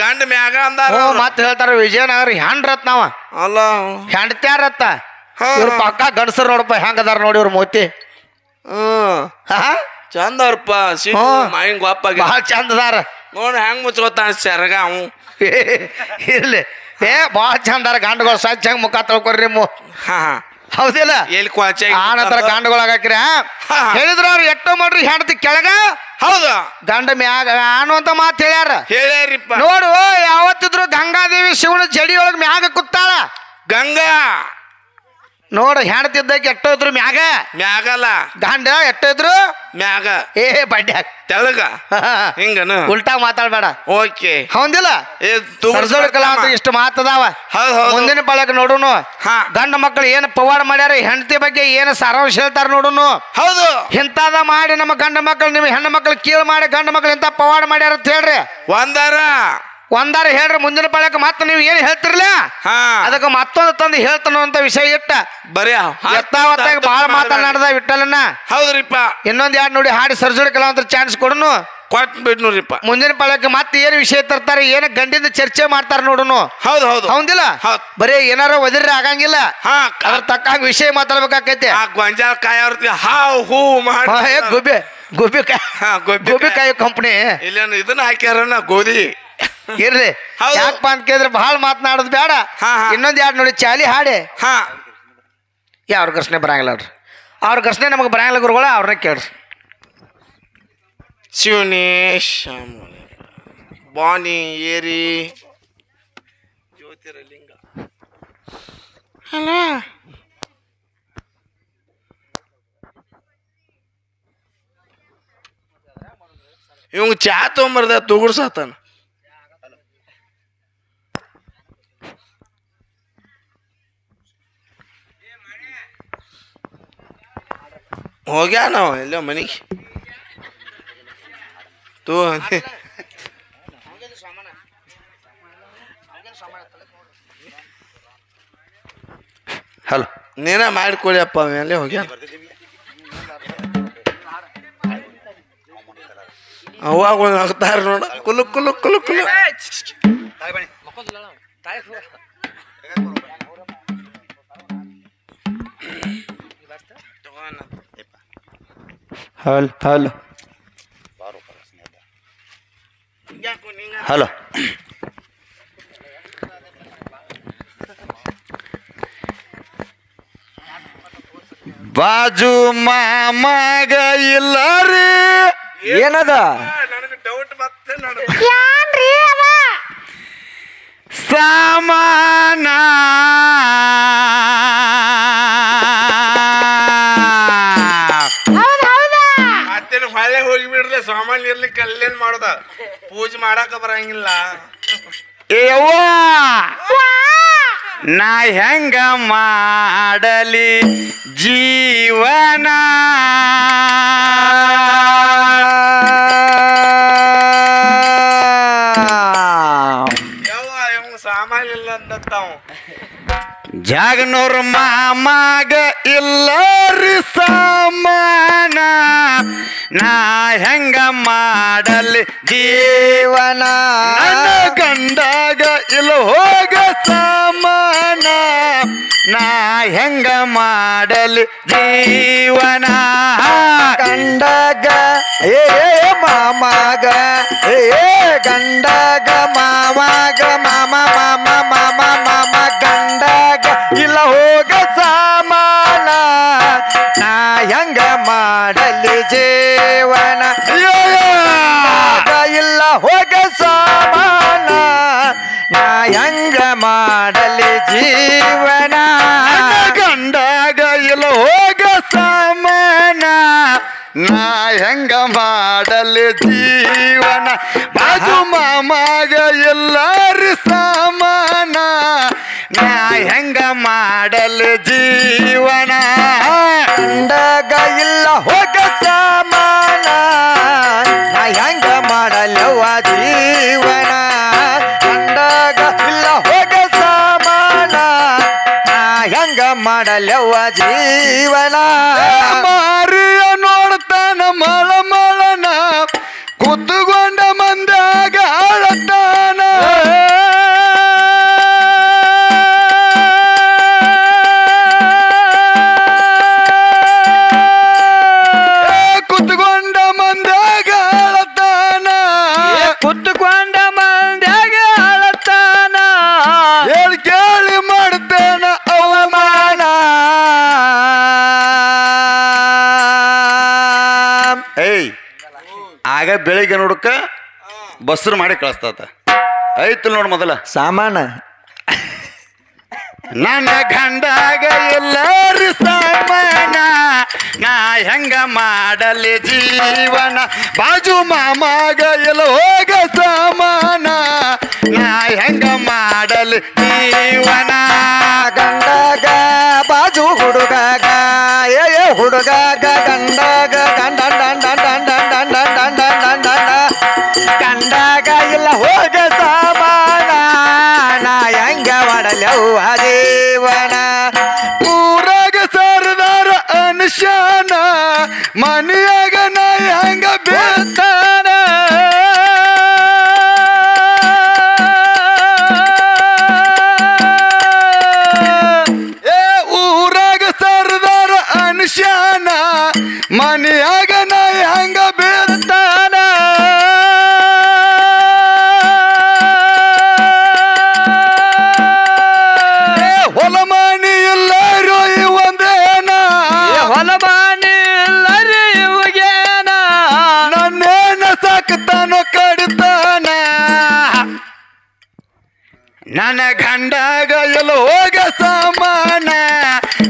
ಗಂಡ ಮ್ಯಾಗ ಅಂದಾರ ಮತ್ ಹೇಳ್ತಾರ ವಿಜಯನಗರ ಹೆಂಡ್ರತ್ ನಾವ ಅಲ್ಲ ಹೆಂಡತ್ಯಾರತ್ತ ಇವ್ರ ಪಕ್ಕ ಗಂಡಸರು ನೋಡಪ್ಪ ಹೆಂಗದಾರ ನೋಡಿ ಇವ್ರ ಮೋತಿ ಚಂದ ಅವ್ರಪ್ಪ ಮಾಯಿಂಗ್ ವಾಪಾಗ ಭಾಳ ಚಂದದಾರ ನೋಡ ಹೆಂಗ್ ಮುಚ್ಕೋತಾನ ಸೆರಗ ಅವು ಇರ್ಲಿ ಭಾಳ ಚಂದಾರ ಗಂಡುಗಳು ಸ್ವಚ್ಛ ಹೆಂಗ್ ಮುಖ ತೊಳ್ಕೊರಿ ನಿಮ್ಮ ಹಾ ಹಾ ಹೌದಿಲ್ಲ ಎಲ್ಲಿ ಕೊಳಚೆ ಆ ನಂತರ ಗಂಡುಗಳಾಗಾಕ್ರಿ ಹೇಳಿದ್ರ ಅವ್ರು ಎಷ್ಟೋ ಮಾಡ್ರಿ ಹೆಂಡತಿ ಕೆಳಗ ಹೌದು ಗಂಡ ಮ್ಯಾಗ ಅನ್ನುವಂತ ಮಾತು ಹೇಳ್ಯಾರ ಹೇಳ್ಯಾರಿಪ್ಪ ನೋಡು ಯಾವತ್ತಿದ್ರು ಗಂಗಾದೇವಿ ಶಿವನ ಜಡಿ ಒಳಗ್ ಮ್ಯಾಗ ಕೂತಾಳ ಗಂಗಾ ನೋಡು ಹೆಣ್ತಿದ್ದಕ್ಕೆ ಎಷ್ಟೋ ಇದ್ರು ಮ್ಯಾಗ ಮ್ಯಾಗಲ್ಲ ಗಂಡ ಎಷ್ಟೋ ಇದ್ರು ಮ್ಯಾಗ ಬಡ್ಡ್ಯಾಗ ತೆಳಗ ಹಿಂಗನು ಉಲ್ಟಾ ಮಾತಾಡ್ಬೇಡ ಓಕೆ ಹೌದಿಲ್ಲ ಸರ್ಜೋಳ ಕಲಾ ಅಂತ ಇಷ್ಟು ಮಾತದಾವ ಮುಂದಿನ ಬಳಕ ನೋಡುನು ಗಂಡ ಮಕ್ಕಳು ಏನು ಪವಾಡ ಮಾಡ್ಯಾರ ಹೆಂಡತಿ ಬಗ್ಗೆ ಏನು ಸಾರಾಂಶ ಹೇಳ್ತಾರ ನೋಡುನು ಹೌದು ಇಂತಾದ ಮಾಡಿ ನಮ್ಮ ಗಂಡ ಮಕ್ಕಳು ನಿಮ್ಮ ಹೆಣ್ಣು ಮಕ್ಕಳು ಕೀಳು ಮಾಡಿ ಗಂಡ ಮಕ್ಕಳು ಇಂತ ಪವಾಡ ಮಾಡ್ಯಾರ ಅಂತ ಹೇಳ್ರಿ ಒಂದಾರ ಹೇಳ್ರಿ ಮುಂದಿನ ಪಾಳಕ ಮತ್ತೆ ನೀವು ಏನು ಹೇಳ್ತಿರ್ಲ ಅದಕ್ಕೆ ಮತ್ತೊಂದು ತಂದು ಹೇಳ್ತಾನ ಅಂತ ವಿಷಯ ಇಟ್ಟ ಬರೀ ಎತ್ತಾವತ್ತಾಗ ಬಹಳ ಮಾತನಾಡ್ದ ವಿಠಲನ್ನ ಹೌದ್ರಿಪ್ಪ ಇನ್ನೊಂದ್ ಯಾರು ನೋಡಿ ಹಾಡಿ ಸರ್ಜೋಡಿ ಕಲಾವಂತರ ಚಾನ್ಸ್ ಕೊಡುನು ಕೊಟ್ಬಿಡ್ನೂರಿಪ್ಪ ಮುಂದಿನ ಪಾಳಕ್ಕೆ ಮತ್ತೆ ಏನು ವಿಷಯ ತರ್ತಾರೆ ಏನು ಗಂಡಿಂದ ಚರ್ಚೆ ಮಾಡ್ತಾರ ನೋಡುನು ಹೌದು ಹೌದು ಹೌದಿಲ್ಲ ಬರೀ ಏನಾರ ಒದಿರ್ರಿ ಆಗಂಗಿಲ್ಲ ಅದ್ರ ತಕ್ಕಾಗ ವಿಷಯ ಮಾತಾಡ್ಬೇಕಾಕೈತಿ ಗೊಂಜಾಳ ಕಾಯಿ ಹಾವು ಹೂ ಮಾಡಿ ಗುಬ್ಬಿ ಗುಬ್ಬಿಕಾಯಿ ಕಂಪ್ನಿ ಇಲ್ಲೇನು ಇದನ್ನ ಹಾಕ್ಯಾರಣ್ಣ ಗೋಧಿ ಇರ್ಲಿ ಯಾಕಪ್ಪ ಅಂತ ಕೇಳಿದ್ರೆ ಬಹಳ ಮಾತನಾಡೋದು ಬೇಡ ಇನ್ನೊಂದ್ ಯಾರು ನೋಡಿ ಚಾಲಿ ಹಾಡಿ ಅವ್ರ ಘರ್ಷಣೆ ಬರಂಗಿಲ್ಲ ಅವ್ರಿ ಅವ್ರ ಘರ್ಷಣೆ ನಮಗೆ ಬರಂಗಿಲ್ಲ ಗುರುಗಳ ಅವ್ರನ್ನ ಕೇಳ್ರಿ ಶಿವನೇಶ್ ಬಾನಿ ಏರಿ ಜ್ಯೋತಿರ್ಲಿಂಗ ಅಲ್ಲ ಇವಂಗ ಚಾ ತೊಗೊಂಬರ್ದ ತುಗುಡ್ಸಾತಾನ ಹೋಗ್ಯಾ ನಾವು ಎಲ್ಲೋ ಮನೆಗೆ ತೂ ಹಲೋ ನೀನ ಮಾಡಿಕೊಡಿ ಅಪ್ಪ ಅಲ್ಲೇ ಹೋಗ್ಯಾ ಅವಾಗ ಹಾಕ್ತಾರ ನೋಡ ಕುಲು ಕುಲು ಕುಲು ಕುಲು ಹಲೋ ಹಲೋ ಬಾಜು ಮಾಮಗ ಇಲ್ಲ ರೀ ಏನದ ನನಗೆ ಡೌಟ್ ಮತ್ತೆ ಸಾಮಾನ ಮತ್ತೇನು ಹೊಳೆ ಹೋಗಿ ಬಿಡ್ರೆ ಸಾಮಾನ್ಯ ಇರ್ಲಿಕ್ಕೆ ಅಲ್ಲೇನ್ ಮಾಡೋದ ಪೂಜೆ ಮಾಡಾಕ ಬರಂಗಿಲ್ಲ ಏವ್ವ ನಾ ಹೆಂಗ ಮಾಡಲಿ ಜೀವನ ಯವ್ವ ಇವ್ ಸಾಮಾನ್ಯ ಇಲ್ಲ ಅಂತಾವ ಜಾಗನೂರ್ ಮಾಮಾಗ ಇಲ್ಲರಿ ಸಮಾನ ನಾ ಹೆಂಗ ಮಾಡಲಿ ಜೀವನ ನನ್ನ ಗಂಡಾಗ ಇಲ್ಲ ಹೋಗ ಸಮಾನ ನಾ ಹೆಂಗ ಮಾಡಲಿ ಜೀವನ ಗಂಡಾಗ ಏ ಮಾಮಾಗ ಏ ಗಂಡಾಗ ಮಾಮಾಗ ಮಾಮ ಮಾಮ ಮಾಮ ಮಾಮ ಗಂಡಾಗ ಇಲ್ಲ ಹೋಗ ಸಮಾನ ನಾ ಹೆಂಗ ಮಾಡಲಿ ಜೀವನ ಇಲ್ಲ ಹೋಗ ಸಮಾನ ನಾ ಹೆಂಗ ಮಾಡಲಿ ಜೀವನ ಗಂಡಾಗ ಇಲ್ಲ ಹೋಗ ಸಮಾನ ನಾ ಹೆಂಗ ಮಾಡಲಿ ಜೀವನ ಬಾಜು ಮಾಮಾಗ ಎಲ್ಲಾರಿ ಸಮಾನ ನಾ ಹೆಂಗ ಮಾಡಲಿ ಜೀವನ ಗಂಡಾಗ ಇಲ್ಲ ಹೋಗ ಸಮಾನ ನಾ ಹೆಂಗ ಮಾಡಲವ್ವ ಜೀವನ ಗಂಡಾಗ ಇಲ್ಲ ಹೋಗ ಸಮಾನ ನಾ ಹೆಂಗ ಮಾಡಲವ್ವ ಜೀವನ ಮಾರಿಯ ನೋಡ್ತಾನ ಮಳ ಮಳನ ಕೂತುಕೊಂಡ ಮಂದ್ಯಾಗ ಆಳತಾನ ಕೂತುಕೊಂಡ ಮಂದ್ಯಾಗ ಆಳತಾನ ಕೂತುಕೊಂಡ ಮಂದ್ಯಾಗ ಆಳತಾನ ಹೇಳಿ ಕೇಳಿ ಮಾಡ್ತಾನ ಅವಮಾನ ಏಯ್ ಆಗ ಬೆಳಿಗ್ಗೆ ನೋಡಕ್ಕ ಬಸ್ರು ಮಾಡಿ ಕಳಿಸ್ತಾತ ಐತಲ್ ನೋಡ್ ಮೊದಲ ಸಾಮಾನ ನನ್ನ ಗಂಡಾಗ ಎಲ್ಲಾರಿ ಸಾಮಾನ ನಾ ಹೆಂಗ ಮಾಡಲಿ ಜೀವನ ಬಾಜು ಮಾಮಾಗ ಎಲ್ಲ ಹೋಗ ಸಮಾನ ನಾ ಹೆಂಗ ಮಾಡಲಿ ಜೀವನ ಗಂಡಾಗ ಬಾಜು ಹುಡುಗಾಗ ಏ ಹುಡುಗಾಗ ಗಂಡಾಗ ಗಂಡ ಗಂಡಾಗ ಇಲ್ಲ ಹೋಗ ಸಮಾನ ನಾ ಹೆಂಗ ಮಾಡಲವ್ವ ಜೀವನ ಊರಾಗ ಸರ್ದಾರ ಅನುಶಾನ ಮನೆಯಾಗ ನಾ ಹೆಂಗ ಬೇತಾನ ಊರಾಗ ಸರ್ದಾರ ಅನುಶಾನ ಮನೆಯಾಗ ನಾ ಹೆಂಗ ಬೇತಾನ ಹೊಲಮಾನಿ ಎಲ್ಲರೂ ಇವಂದೇನ ಹೊಲಮಾನಿ ಎಲ್ಲರೂ ಇವಾಗೇನ ನನ್ನೇನ ಸಾಕ್ತಾನೋ ಕಡಿತಾನ ನನ್ನ ಗಂಡಾಗ ಎಲ್ಲ ಹೋಗ ಸಮಾನ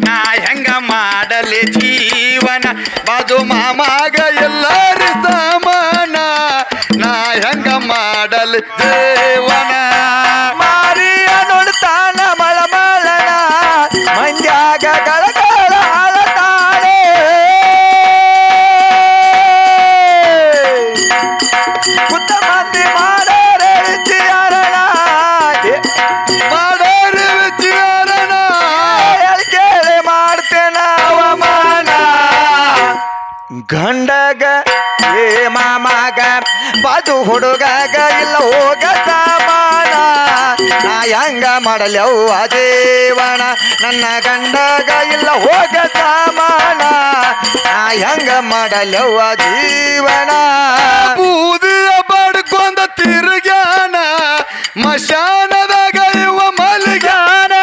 ನಾ ಹೆಂಗ ಮಾಡಲಿ ಜೀವನ ಬಾಜು ಮಾಮಾಗ ಎಲ್ಲಾರಿ ಸಮಾನ ನಾ ಹೆಂಗ ಮಾಡಲಿ ಜೀವನ ಮಾರಿಯ ನೋಡ್ತಾನ ಮಳಮಳನ ಮಂಡ್ಯಾಗ ಗಳಗಳ ಆಳತಾಳೆ ಕುತ್ತ ಮಂದಿ ಮಾಡೋರೆ ವಿಚಾರಣ ಮಾಡೋರೆ ವಿಚಾರಣ ಕೇಳಿ ಮಾಡ್ತೇನ ಅವಮಾನ ಗಂಡಗ ಏ ಮಾಮಾಗ ಬಾಜು ಹುಡುಗಾಗ ಇಲ್ಲ ಹೋಗ ಸಮಾನ ನಾ ಹೆಂಗ ಮಾಡಲವ್ವ ಜೀವನ ನನ್ನ ಗಂಡಗ ಇಲ್ಲ ಹೋಗ ಸಮಾನ ನಾ ಹೆಂಗ ಮಾಡಲವ್ವ ಜೀವನ ಬೂದಿಯ ಬಡ್ಕೊಂಡ ತಿರುಗ್ಯಾನ ಮಶಾನದಾಗ ಇವ ಮಲ್ಗ್ಯಾನ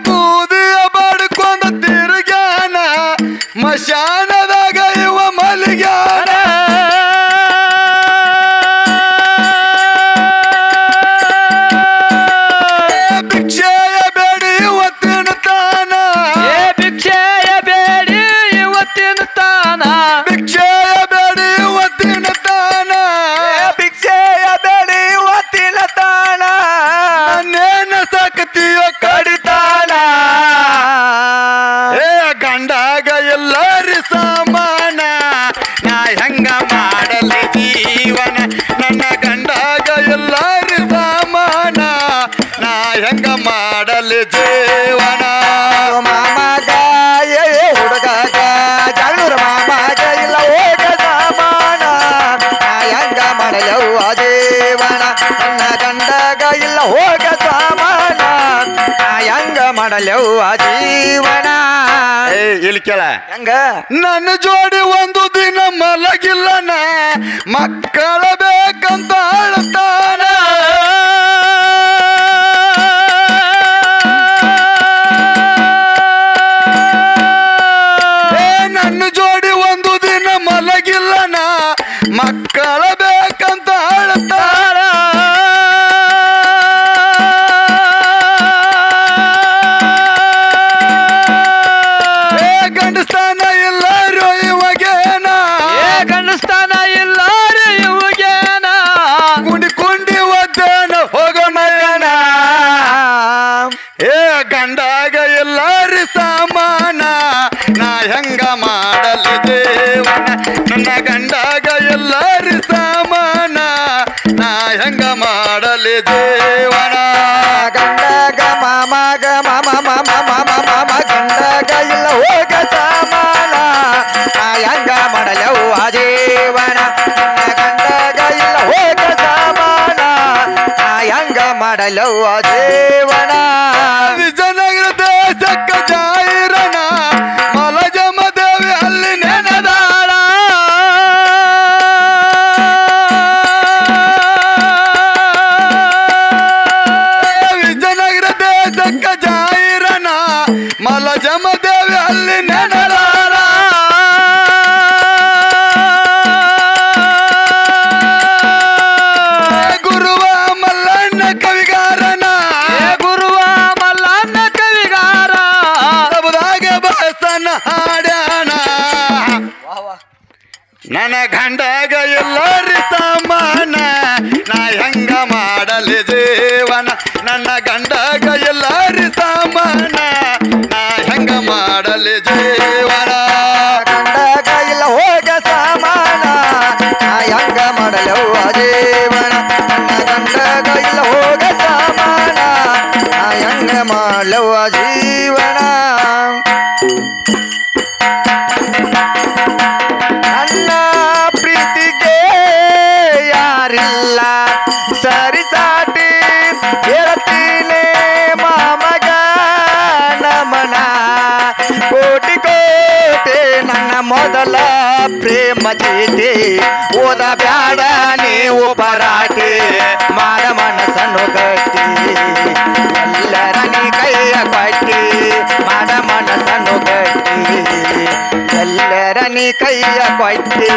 ಬೂದಿಯ ಬಡ್ಕೊಂಡ ತಿರುಗ್ಯಾನ ಮಶಾನದಾಗ ಇವ ಮಲ್ಗ್ಯಾನ ಭಿಕ್ಷೆಯ ಬೇಡಿ ಇವ ತಿನ್ನುತ್ತಾನ ಭಿಕ್ಷೆಯ ಎಲ್ಲರಿ ಸಮಾನ ನಾ ಹೆಂಗ ಮಾಡಲಿ ಜೀವನ ನನ್ನ ಗಂಡಾಗ ಎಲ್ಲರಿ ಸಮಾನ ನಾ ಹೆಂಗ ಮಾಡಲಿ ಜೀವನ ಮಾಮಗ ಹುಡುಗಾಗ ಜಾಣೂರ ಮಾಮಗ ಇಲ್ಲ ಹೋಗ ಸಮಾನ ಹೆಂಗ ಮಾಡಲವ್ವ ಜೀವನ ನನ್ನ ಗಂಡಗ ಇಲ್ಲ ಹೋಗ ಸಮಾನ ಹೆಂಗ ಮಾಡಲವ್ವ ಜೀವನ ಇಲ್ಲಿ ಕೇಳ ಹೆಂಗ ನನ್ನ ಜೋಡಿ ಒಂದು ದಿನ ಮಲಗಿಲ್ಲನ ಮಕ್ಕಳ ಬೇಕಂತ ಅಳ್ತಾನ ನನ್ನ ಜೋಡಿ ಒಂದು ದಿನ ಮಲಗಿಲ್ಲನ ಮಕ್ಕಳ ಬೇಕಂತ ಅಳ್ತಾನ ಗಂಡಸ್ತಾನ ಎಲ್ಲಾರು ಇವಾಗೇನ ಗಂಡಸ್ತಾನ ಎಲ್ಲಾರು ಇವಾಗೇನ ಕುಂಡಿ ಒದ್ದಾನ ಹೋಗೋಣ ಏ ಗಂಡಾಗ ಎಲ್ಲಾರಿ ಸಮಾನ ನಾ ಹೆಂಗ ಮಾಡಲಿ ದೇವನ ನನ್ನ ಗಂಡಾಗ ಎಲ್ಲಾರಿ ಸಮಾನ ನಾ ಹೆಂಗ ಮಾಡಲಿ ದೇವನ ಗಂಡಗ ಮಾಮಗ ಮಾಮ ಮಾಮ ಮಾಮ ಮಾಮ ಗಂಡಗ ಇಲ್ಲ ಹೋಗ ಸಮಾನ ಹೆಂಗ ಮಾಡಲವ್ವ ಜೀವನ ಗಂಡಗ ಇಲ್ಲ ಹೋಗ ಸಮಾನ ಹೆಂಗ ಮಾಡಲವ್ವ ಜೀವನ ವಿಜಯನಗರ ದೇಶಕ್ಕ ಜಾಯಿರನ ಮಲಜಮ್ಮ ದೇವಿ ಅಲ್ಲಿ ನೆನದಾಳ ವಿಜಯನಗರ ದೇಶಕ್ಕ ಜಾಯಿರನ ಮಲಜಮ್ಮ ದೇವಿ ಅಲ್ಲಿ ನೆನದಾಳ ಗುರುವ ಮಲ್ಲಣ್ಣ ಕವಿಗಾರನ ಗುರುವ ಮಲ್ಲಣ್ಣ ಕವಿಗಾರ ಪ್ರಭುದಾಗ ಬಸನ ಹಾಡ್ಯಾನ ನನ್ನ ಗಂಡಾಗ ಎಲ್ಲರಿ ಸಮಾನ ನಾ ಹೆಂಗ ಮಾಡಲಿ ಜೀವನ ನನ್ನ ಗಂಡಾಗ ಎಲ್ಲರಿ ಸಮಾನ ನಾ ಹೆಂಗ ಮಾಡಲಿ ಜೀವನ ಗಂಡಗ ಇಲ್ಲ ಹೋಗ ಸಮಾನ ಹೆಂಗ ಮಾಡಲವ್ವ ಜೀವನ ನನ್ನ ಗಂಡಗ ಇಲ್ಲ ಹೋಗ ಸಮಾನ ಹೆಂಗ ಮಾಡಲವ್ವ ಜೀವನ ನನ್ನ ಪ್ರೀತಿಗೆ ಯಾರಿಲ್ಲ ಸರಿ ಸಾಟಿ ಹೇಳ್ತೀನಿ ಮಾಮಗ ನಮನ ಕೋಟಿ ಕೋಟಿ ನನ್ನ ಮೊದಲ ಪ್ರೇಮ ಚೀಟಿ ಓದ ಬ್ಯಾಡ ನೀವು ಪರಾಟಿ ಮಾಡ ಮನಸ್ಸನ್ನು ಗಟ್ಟಿ ಎಲ್ಲರ ನೀ ಕೈಯ ಕಟ್ಟಿ ಮಾಡ ಮನಸ್ಸನ್ನು ಗಟ್ಟಿ ಎಲ್ಲರ ನೀ ಕೈಯ ಕೊಟ್ಟಿ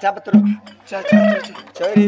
ಚಾಪತ್ರು ಸರಿ